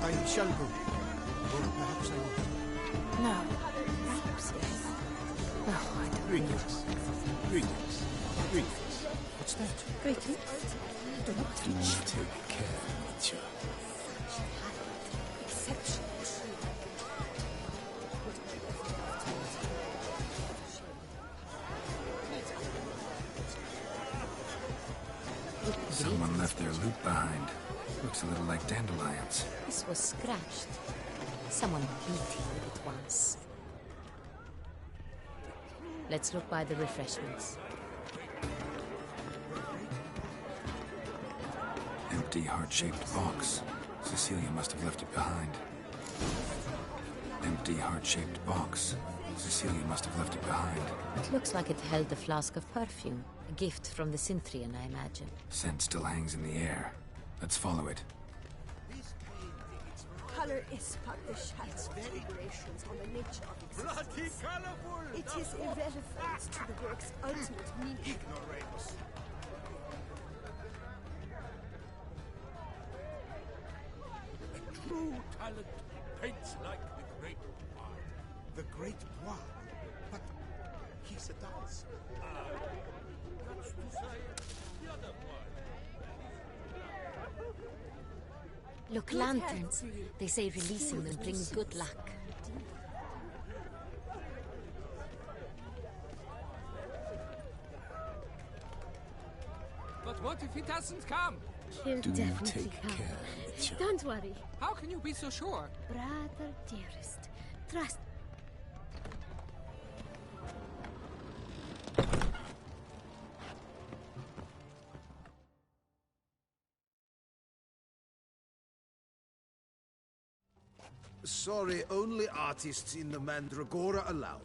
I shall go. Or perhaps I won't. No. Perhaps yes. Oh, I don't Greetings. Greetings. Greetings. What's that? Greetings. Do take care, Mitya. Someone left their loot behind. Looks a little like dandelions. This was scratched. Someone beat him with it once. Let's look by the refreshments. Empty heart-shaped box. Cecilia must have left it behind. Empty heart-shaped box. Cecilia must have left it behind. It looks like it held a flask of perfume. A gift from the Cintrian, I imagine. Scent still hangs in the air. Let's follow it. Color is but the shadow vibrations on the nature of existence. It is irrelevant to the work's ultimate meaning. A true talent paints like the great Bois. The great Bois? But he's a dancer. That's to say, the other Bois. Look, Good lanterns. health to you. They say releasing them brings good luck. But what if he doesn't come? He'll Do definitely take come. care, Mitchell. Don't worry. How can you be so sure? Brother dearest, trust. Sorry, only artists in the Mandragora allowed.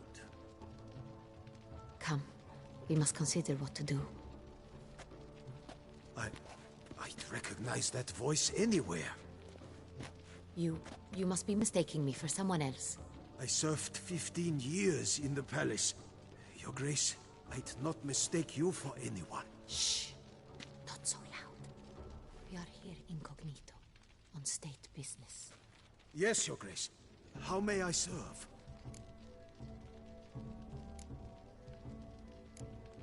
Come. We must consider what to do. I'd recognize that voice anywhere. You must be mistaking me for someone else. I served 15 years in the palace. Your Grace, I'd not mistake you for anyone. Shh. Not so loud. We are here incognito, on state business. Yes, Your Grace. How may I serve?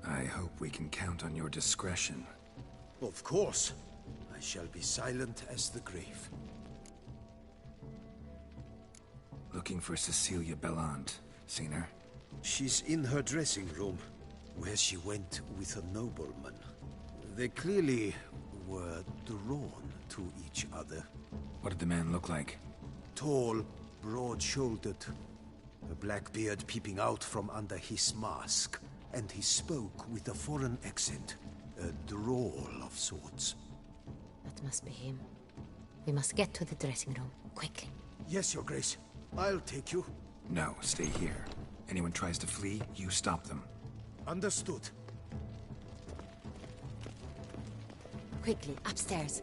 I hope we can count on your discretion. Of course. I shall be silent as the grave. Looking for Cecilia Bellant. Seen her? She's in her dressing room, where she went with a nobleman. They clearly were drawn to each other. What did the man look like? Tall, broad-shouldered, a black beard peeping out from under his mask, and he spoke with a foreign accent, a drawl of sorts. That must be him. We must get to the dressing room, quickly. Yes, Your Grace. I'll take you. No, stay here. Anyone tries to flee, you stop them. Understood. Quickly, upstairs.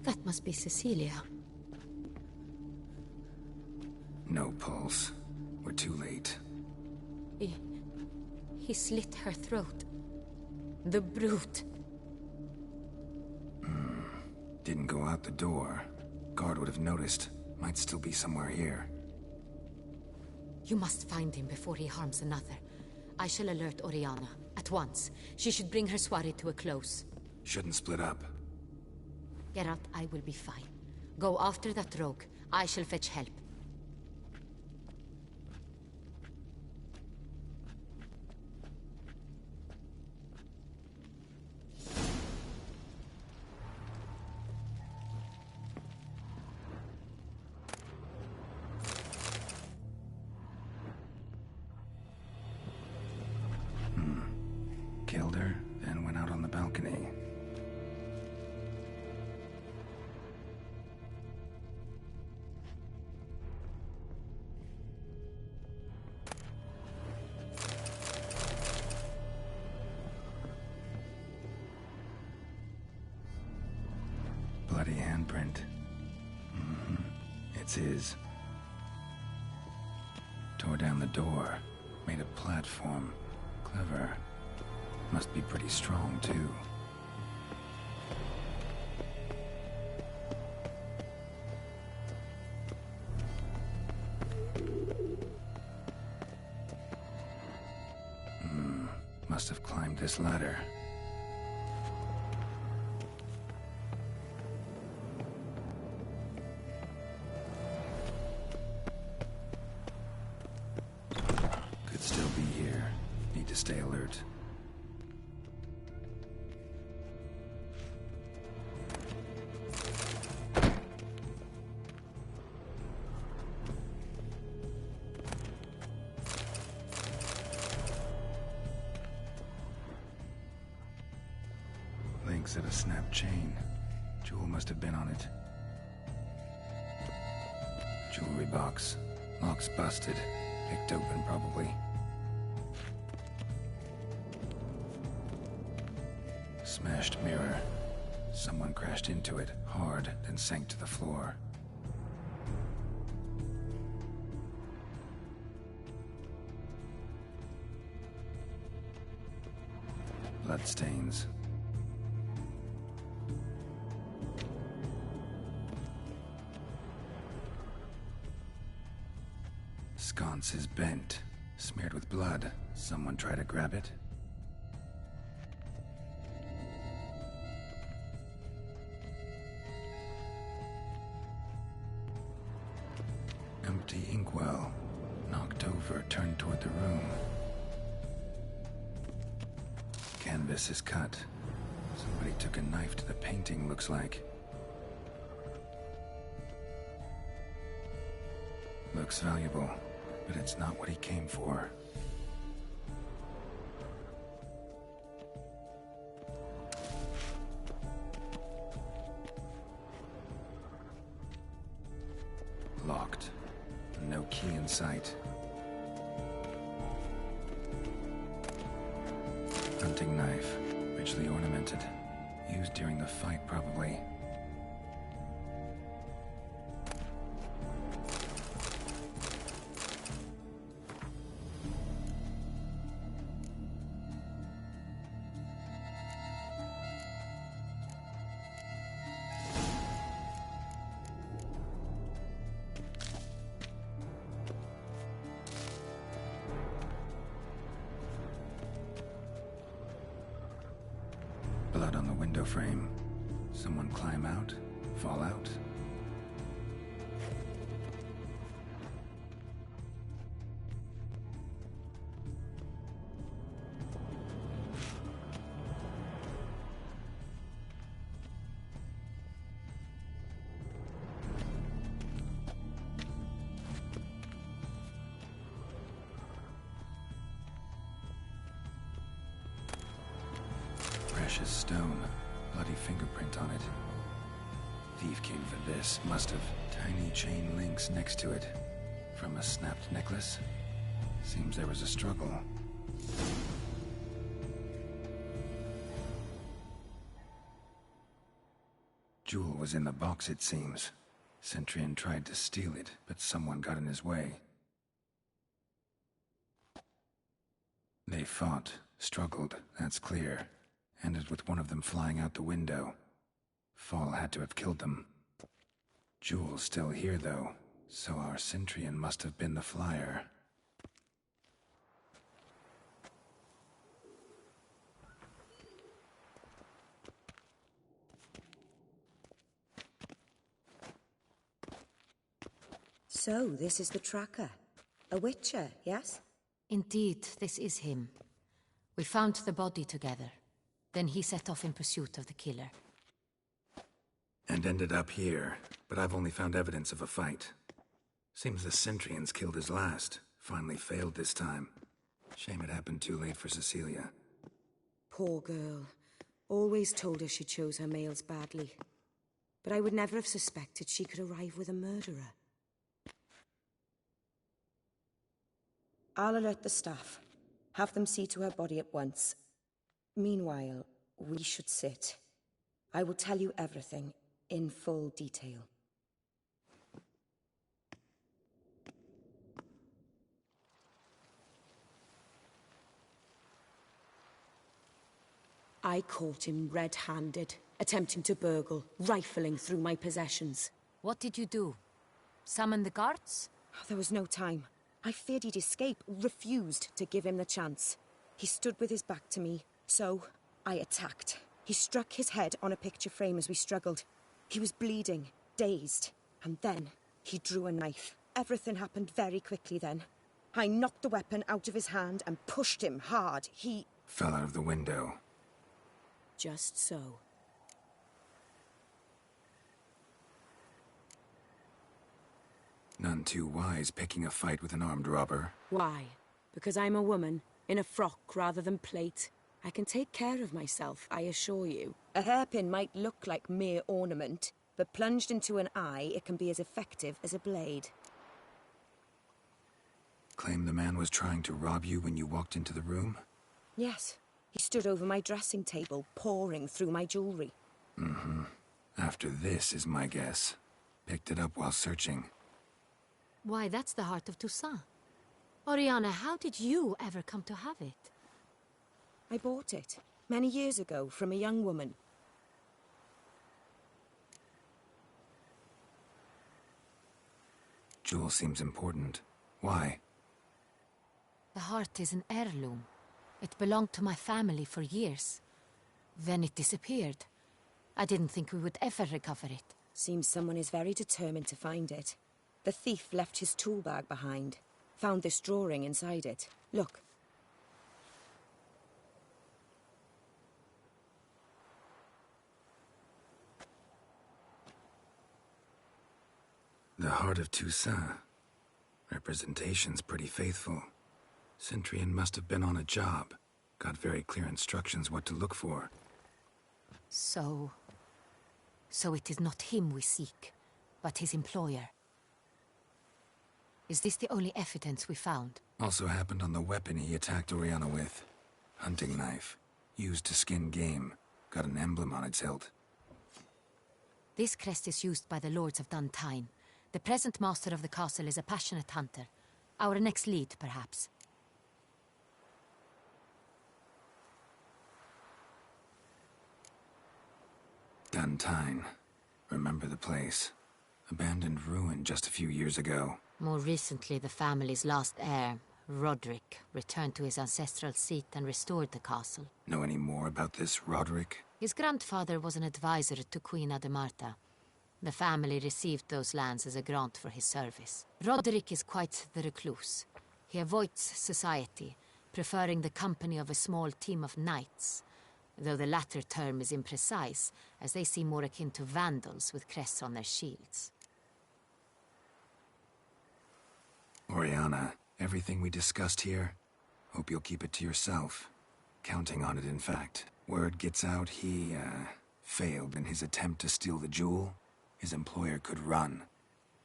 That must be Cecilia. No pulse. We're too late. He slit her throat. The brute. Didn't go out the door. Guard would have noticed. Might still be somewhere here. You must find him before he harms another. I shall alert Oriana. At once. She should bring her soirée to a close. Shouldn't split up. Geralt, I will be fine. Go after that rogue. I shall fetch help. Killed her, then went out on the balcony. Bloody handprint. It's his. Tore down the door. Made a platform. Clever. Must be pretty strong, too. Must have climbed this ladder. Could still be here. Need to stay alert. Links at a snap chain. Jewel must have been on it. Jewelry box. Lock's busted. Picked open, probably. Smashed mirror. Someone crashed into it, hard, then sank to the floor. bloodstains. Sconce is bent, smeared with blood. Someone try to grab it? Empty inkwell. Knocked over, turned toward the room. Canvas is cut. Somebody took a knife to the painting, looks like. Looks valuable, but it's not what he came for. Locked. No key in sight. Hunting knife, richly ornamented. Used during the fight, probably. Blood on the window frame. Someone climb out? Fall out? Precious stone. Bloody fingerprint on it. Thief came for this. Must have. Tiny chain links next to it. From a snapped necklace? Seems there was a struggle. Jewel was in the box, it seems. Centurion tried to steal it, but someone got in his way. They fought, struggled, that's clear. Ended with one of them flying out the window. Fall had to have killed them. Jewel's still here, though, so our Centurion must have been the flyer. So, this is the tracker. A witcher, yes? Indeed, this is him. We found the body together. Then he set off in pursuit of the killer. And ended up here, but I've only found evidence of a fight. Seems the Centurions killed his last. Finally failed this time. Shame it happened too late for Cecilia. Poor girl. Always told her she chose her males badly. But I would never have suspected she could arrive with a murderer. I'll alert the staff. Have them see to her body at once. Meanwhile, we should sit. I will tell you everything, in full detail. I caught him red-handed, attempting to burgle, rifling through my possessions. What did you do? Summon the guards? There was no time. I feared he'd escape, refused to give him the chance. He stood with his back to me, so I attacked. He struck his head on a picture frame as we struggled. He was bleeding, dazed, and then he drew a knife. Everything happened very quickly then. I knocked the weapon out of his hand and pushed him hard. He fell out of the window. Just so. None too wise picking a fight with an armed robber. Why? Because I'm a woman, in a frock rather than plate. I can take care of myself, I assure you. A hairpin might look like mere ornament, but plunged into an eye, it can be as effective as a blade. Claim the man was trying to rob you when you walked into the room? Yes. He stood over my dressing table, pouring through my jewelry. Mm-hmm. After this is my guess. Picked it up while searching. Why, that's the heart of Toussaint. Oriana, how did you ever come to have it? I bought it. Many years ago, from a young woman. Jewel seems important. Why? The heart is an heirloom. It belonged to my family for years. Then it disappeared. I didn't think we would ever recover it. Seems someone is very determined to find it. The thief left his tool bag behind. Found this drawing inside it. Look. The Heart of Toussaint. Representation's pretty faithful. Centurion must have been on a job. Got very clear instructions what to look for. So it is not him we seek, but his employer. Is this the only evidence we found? Also happened on the weapon he attacked Oriana with. Hunting knife. Used to skin game. Got an emblem on its hilt. This crest is used by the Lords of Duntine. The present master of the castle is a passionate hunter. Our next lead, perhaps. Duntine. Remember the place. Abandoned ruin just a few years ago. More recently, the family's last heir, Roderick, returned to his ancestral seat and restored the castle. Know any more about this Roderick? His grandfather was an advisor to Queen Ademarta. The family received those lands as a grant for his service. Roderick is quite the recluse. He avoids society, preferring the company of a small team of knights, though the latter term is imprecise, as they seem more akin to vandals with crests on their shields. Oriana, everything we discussed here, hope you'll keep it to yourself. Counting on it, in fact. Word gets out he, failed in his attempt to steal the jewel. His employer could run.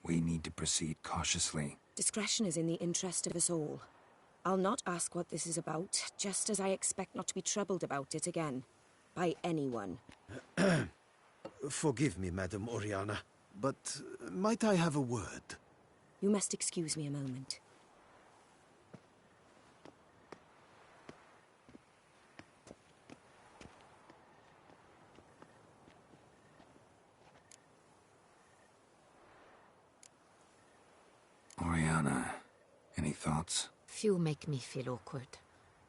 We need to proceed cautiously. Discretion is in the interest of us all. I'll not ask what this is about, just as I expect not to be troubled about it again. By anyone. Forgive me, Madam Oriana, but might I have a word? You must excuse me a moment. Oriana, any thoughts? Few make me feel awkward,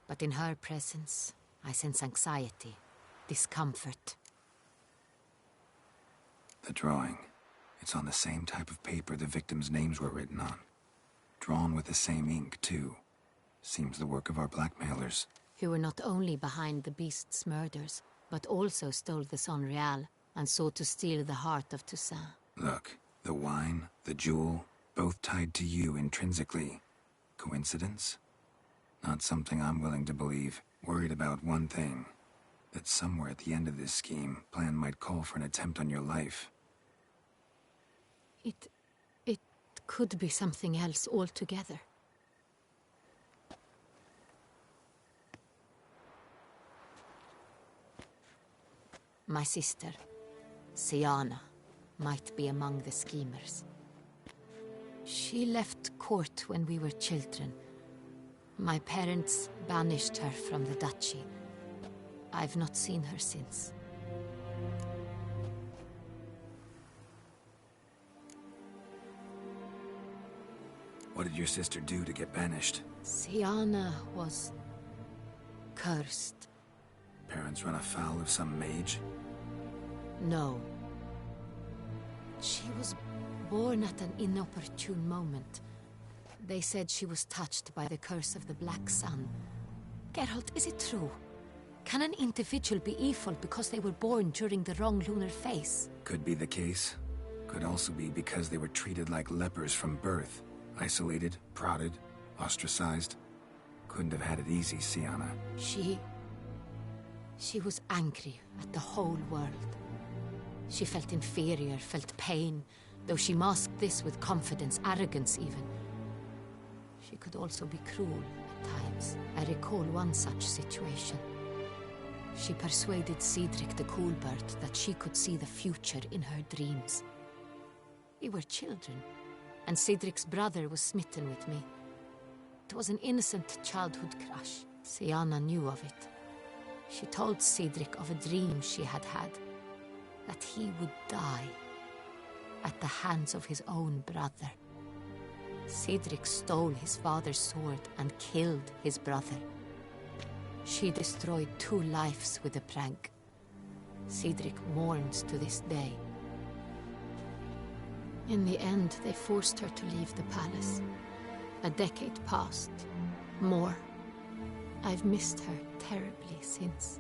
but in her presence, I sense anxiety, discomfort. The drawing. It's on the same type of paper the victims' names were written on. Drawn with the same ink, too. Seems the work of our blackmailers. Who were not only behind the beast's murders, but also stole the Son Real and sought to steal the heart of Toussaint. Look, the wine, the jewel, both tied to you intrinsically. Coincidence? Not something I'm willing to believe. Worried about one thing. That somewhere at the end of this scheme, plan might call for an attempt on your life. It could be something else altogether. My sister, Siana, might be among the schemers. She left court when we were children. My parents banished her from the duchy. I've not seen her since. What did your sister do to get banished? Siana was cursed. Parents run afoul of some mage? No. She was born at an inopportune moment. They said she was touched by the curse of the Black Sun. Geralt, is it true? Can an individual be evil because they were born during the wrong lunar phase? Could be the case. Could also be because they were treated like lepers from birth. Isolated, prodded, ostracized. Couldn't have had it easy, Siana. She was angry at the whole world. She felt inferior, felt pain, though she masked this with confidence, arrogance even. She could also be cruel at times. I recall one such situation. She persuaded Cedric the Coolbird that she could see the future in her dreams. We were children, and Cedric's brother was smitten with me. It was an innocent childhood crush. Siana knew of it. She told Cedric of a dream she had had, that he would die at the hands of his own brother. Cedric stole his father's sword and killed his brother. She destroyed 2 lives with a prank. Cedric mourns to this day. In the end, they forced her to leave the palace. A decade passed. More. I've missed her terribly since.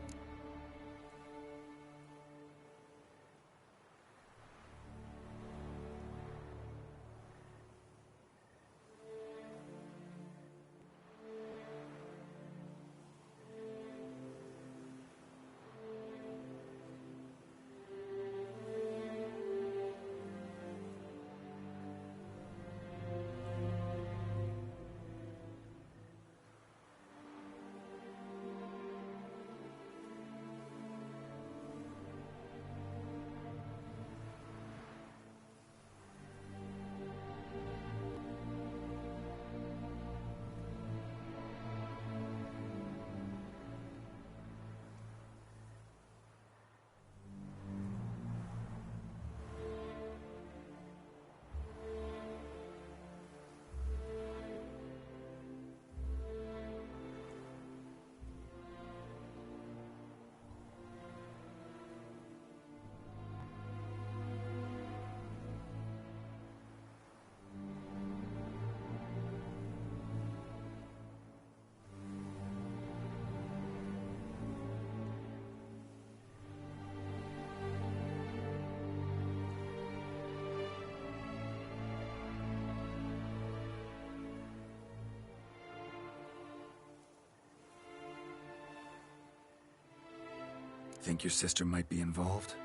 Think your sister might be involved?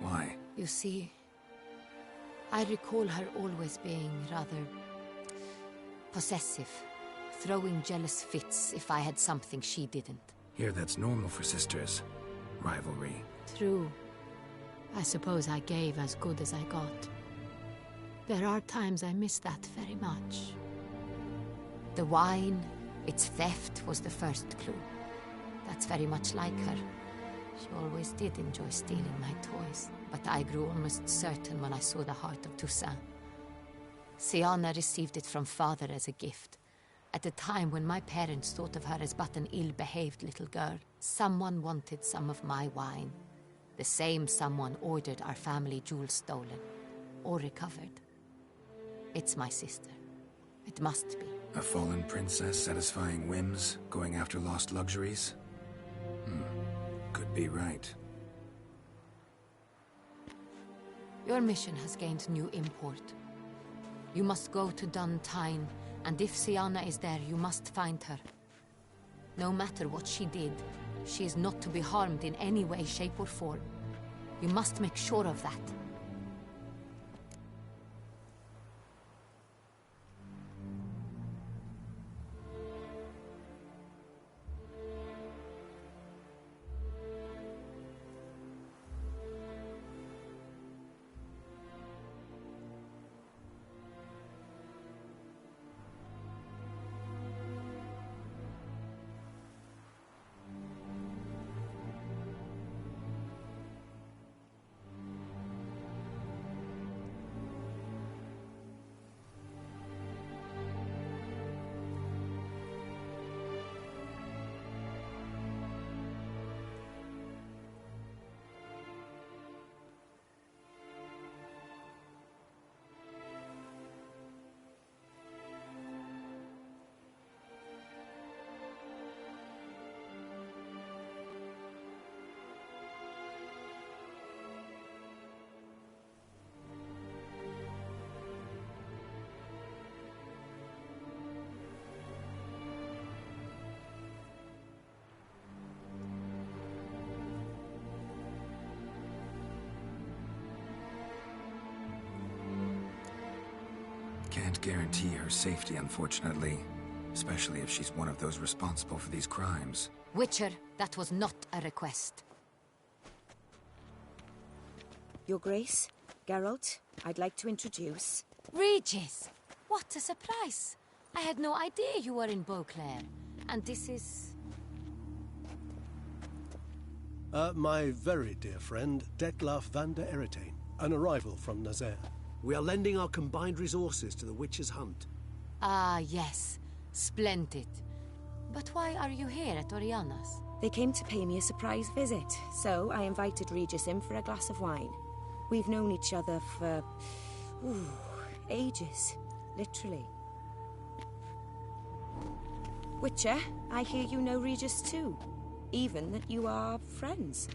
Why? You see, I recall her always being rather possessive, throwing jealous fits if I had something she didn't. Here, that's normal for sisters. Rivalry. True. I suppose I gave as good as I got. There are times I miss that very much. The wine, its theft, was the first clue. That's very much like her. She always did enjoy stealing my toys, but I grew almost certain when I saw the heart of Toussaint. Siana received it from father as a gift. At a time when my parents thought of her as but an ill-behaved little girl, someone wanted some of my wine. The same someone ordered our family jewels stolen, or recovered. It's my sister. It must be. A fallen princess satisfying whims, going after lost luxuries? Could be right. Your mission has gained new import. You must go to Dun Tyne, and if Siana is there, you must find her. No matter what she did, she is not to be harmed in any way, shape, or form. You must make sure of that. Can't guarantee her safety, unfortunately. Especially if she's one of those responsible for these crimes. Witcher, that was not a request. Your Grace, Geralt, I'd like to introduce... Regis! What a surprise! I had no idea you were in Beauclair. And this is... My very dear friend, Detlaf van der Eretain, an arrival from Nazaire. We are lending our combined resources to the Witcher's Hunt. Ah, yes. Splendid. But why are you here at Oriana's? They came to pay me a surprise visit, so I invited Regis in for a glass of wine. We've known each other for... ages. Literally. Witcher, I hear you know Regis too. Even that you are friends.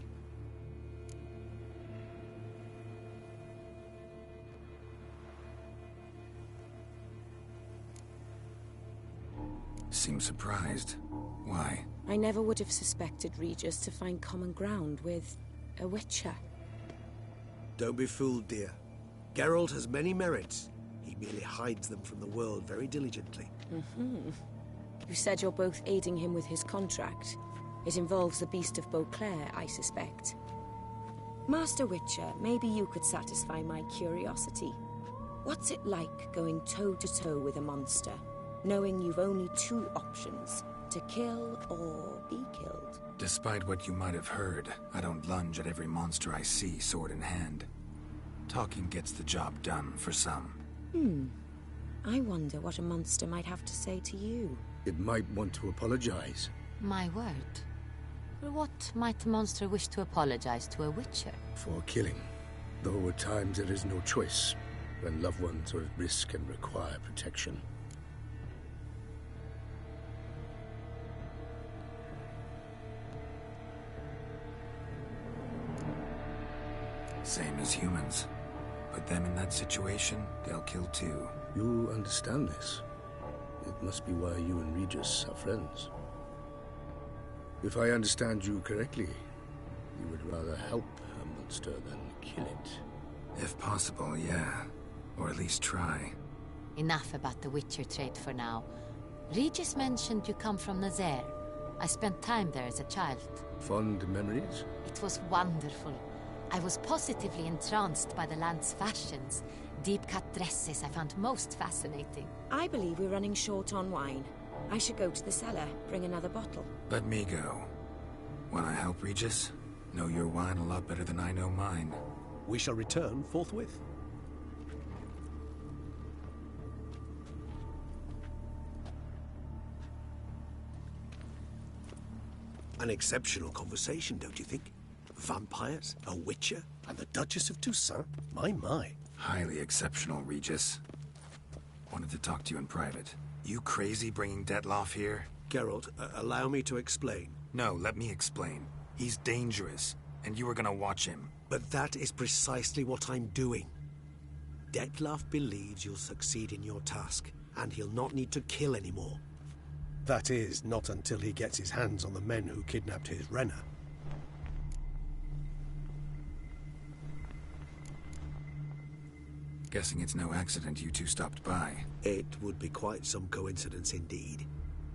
Seems surprised. Why? I never would have suspected Regis to find common ground with a Witcher. Don't be fooled, dear. Geralt has many merits. He merely hides them from the world very diligently. You said you're both aiding him with his contract. It involves the Beast of Beauclair, I suspect. Master Witcher, maybe you could satisfy my curiosity. What's it like going toe-to-toe with a monster, knowing you've only two options, to kill or be killed? Despite what you might have heard, I don't lunge at every monster I see sword in hand. Talking gets the job done for some. I wonder what a monster might have to say to you. It might want to apologize. My word. What might a monster wish to apologize to a Witcher? For killing. Though at times there is no choice, when loved ones are at risk and require protection. Same as humans. Put them in that situation, they'll kill too. You understand this. It must be why you and Regis are friends. If I understand you correctly, you would rather help a monster than kill it. If possible, yeah. Or at least try. Enough about the Witcher trait for now. Regis mentioned you come from Nazaire. I spent time there as a child. Fond memories? It was wonderful. I was positively entranced by the land's fashions. Deep-cut dresses I found most fascinating. I believe we're running short on wine. I should go to the cellar, bring another bottle. Let me go. Wanna help, Regis? Know your wine a lot better than I know mine. We shall return forthwith. An exceptional conversation, don't you think? Vampires, a Witcher, and the Duchess of Toussaint? My. Highly exceptional, Regis. Wanted to talk to you in private. You crazy bringing Detlaf here? Geralt, allow me to explain. No, let me explain. He's dangerous, and you were gonna watch him. But that is precisely what I'm doing. Detlaf believes you'll succeed in your task, and he'll not need to kill anymore. That is, not until he gets his hands on the men who kidnapped his Renna. Guessing it's no accident you two stopped by. It would be quite some coincidence indeed.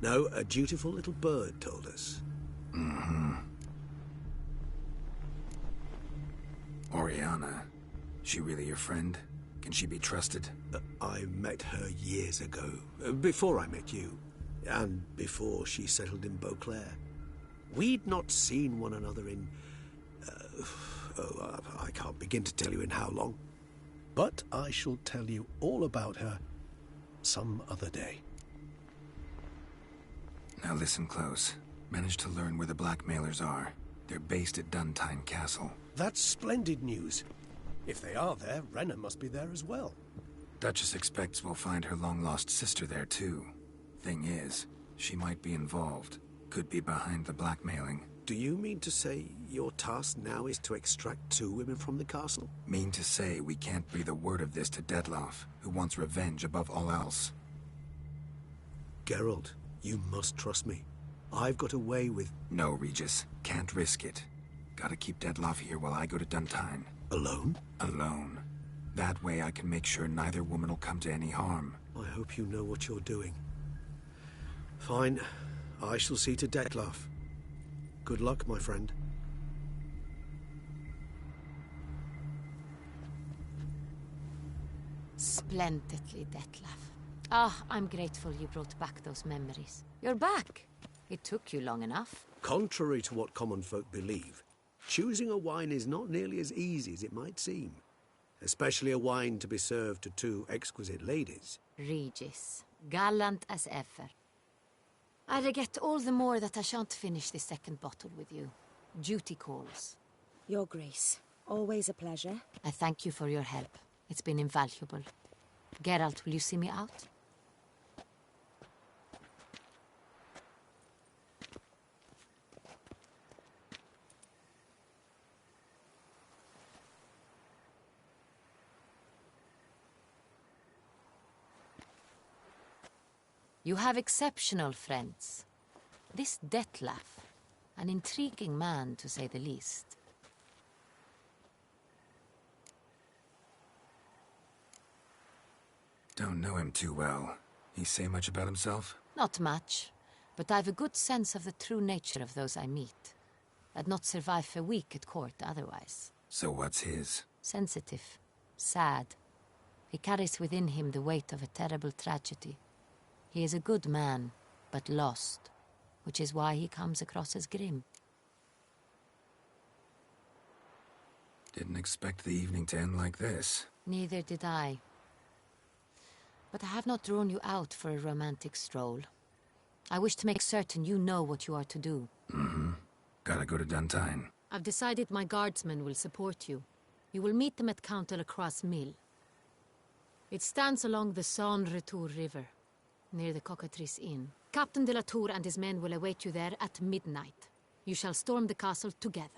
No, a dutiful little bird told us. Oriana. She really your friend? Can she be trusted? I met her years ago. Before I met you. And before she settled in Beauclair. We'd not seen one another in... I can't begin to tell you in how long. But I shall tell you all about her some other day. Now listen close. Managed to learn where the blackmailers are. They're based at Duntine Castle. That's splendid news. If they are there, Renna must be there as well. Duchess expects we'll find her long-lost sister there too. Thing is, she might be involved. Could be behind the blackmailing. Do you mean to say your task now is to extract 2 women from the castle? Mean to say we can't breathe a word of this to Detlaf, who wants revenge above all else. Geralt, you must trust me. I've got away with... No, Regis. Can't risk it. Gotta keep Detlaf here while I go to Duntine. Alone? Alone. That way I can make sure neither woman will come to any harm. I hope you know what you're doing. Fine. I shall see to Detlaf. Good luck, my friend. Splendidly, Detlaf. Ah, I'm grateful you brought back those memories. You're back. It took you long enough. Contrary to what common folk believe, choosing a wine is not nearly as easy as it might seem. Especially a wine to be served to two exquisite ladies. Regis, gallant as ever. I regret all the more that I shan't finish this second bottle with you. Duty calls. Your Grace, always a pleasure. I thank you for your help. It's been invaluable. Geralt, will you see me out? You have exceptional friends. This Detlef, an intriguing man to say the least. Don't know him too well. He say much about himself? Not much, but I've a good sense of the true nature of those I meet. I'd not survive a week at court otherwise. So what's his? Sensitive, sad. He carries within him the weight of a terrible tragedy. He is a good man, but lost, which is why he comes across as grim. Didn't expect the evening to end like this. Neither did I. But I have not drawn you out for a romantic stroll. I wish to make certain you know what you are to do. Mm-hmm. Gotta go to Duntine. I've decided my guardsmen will support you. You will meet them at Count Delacroix' mill. It stands along the Saône-Retour River, near the Cockatrice Inn. Captain de la Tour and his men will await you there at midnight. You shall storm the castle together.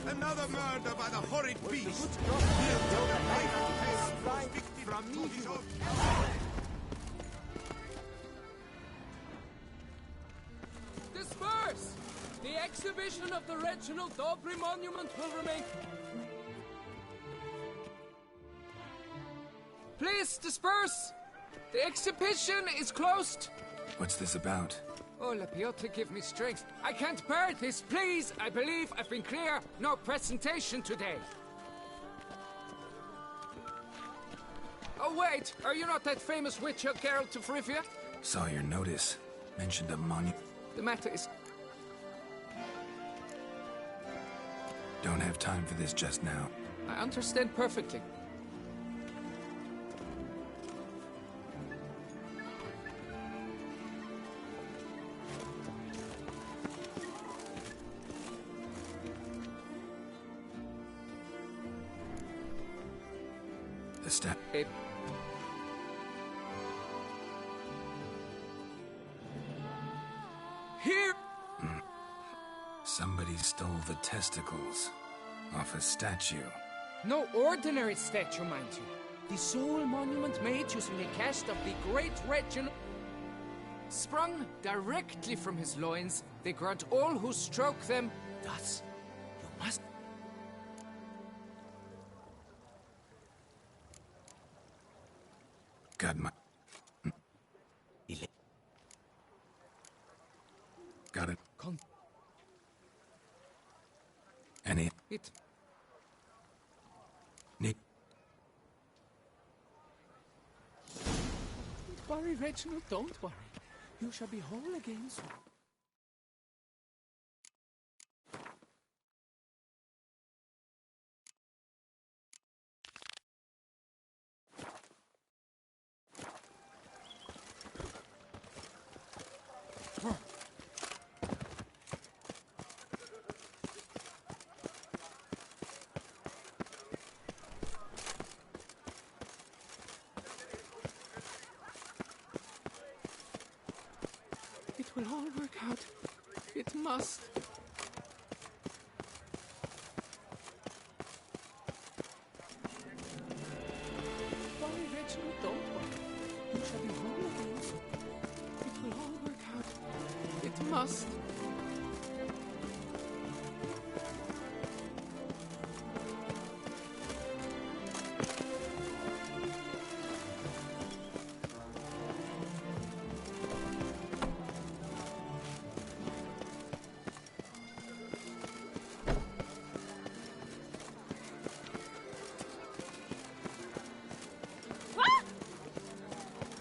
Another murder by the horrid beast! Disperse! The exhibition of the Reginald Dobry monument will remain... Please, disperse! The exhibition is closed! What's this about? Oh, Lapiota, give me strength. I can't bear this, please! I believe I've been clear. No presentation today. Oh, wait! Are you not that famous witcher, Geralt of Rivia? Saw your notice. Mentioned a monument. The matter is... Don't have time for this just now. I understand perfectly. The step. Here! Somebody stole the testicles off a statue. No ordinary statue, mind you. The sole monument made using a cast of the great Reginald... Sprung directly from his loins, they grant all who stroke them. Thus, you must... Got my... Got it. Any... It. Nick... Don't worry, Reginald, don't worry. You shall be whole again soon. It will all work out. It must. Worry, Reginald, don't worry. You shall be whole again soon. It will all work out. It must.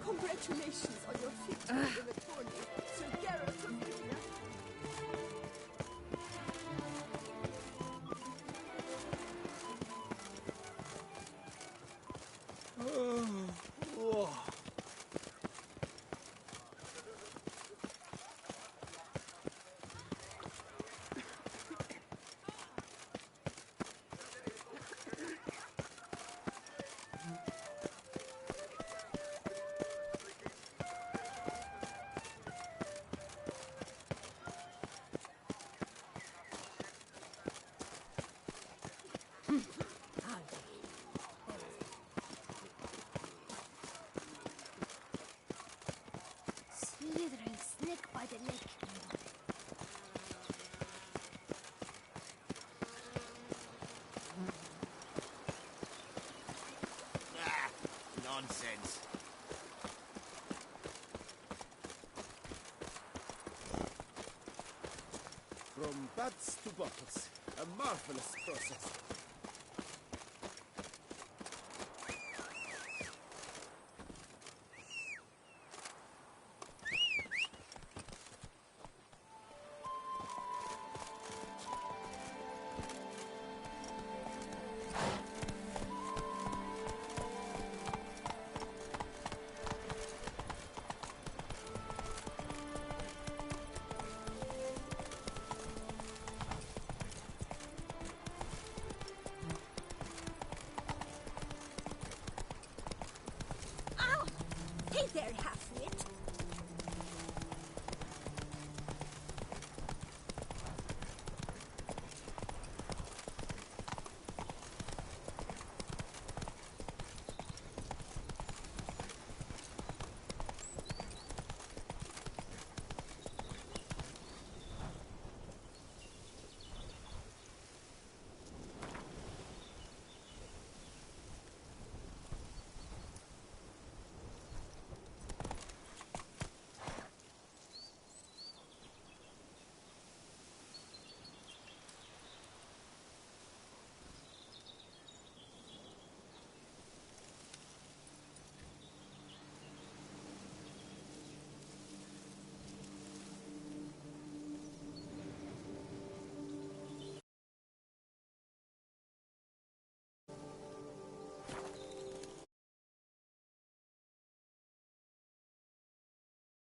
Congratulations on your victory in the tourney, Sir Gareth of Rivia. Slithering snake by the neck. Ah, nonsense. From buds to bottles. A marvelous process. Ow! Hey there, half-wit.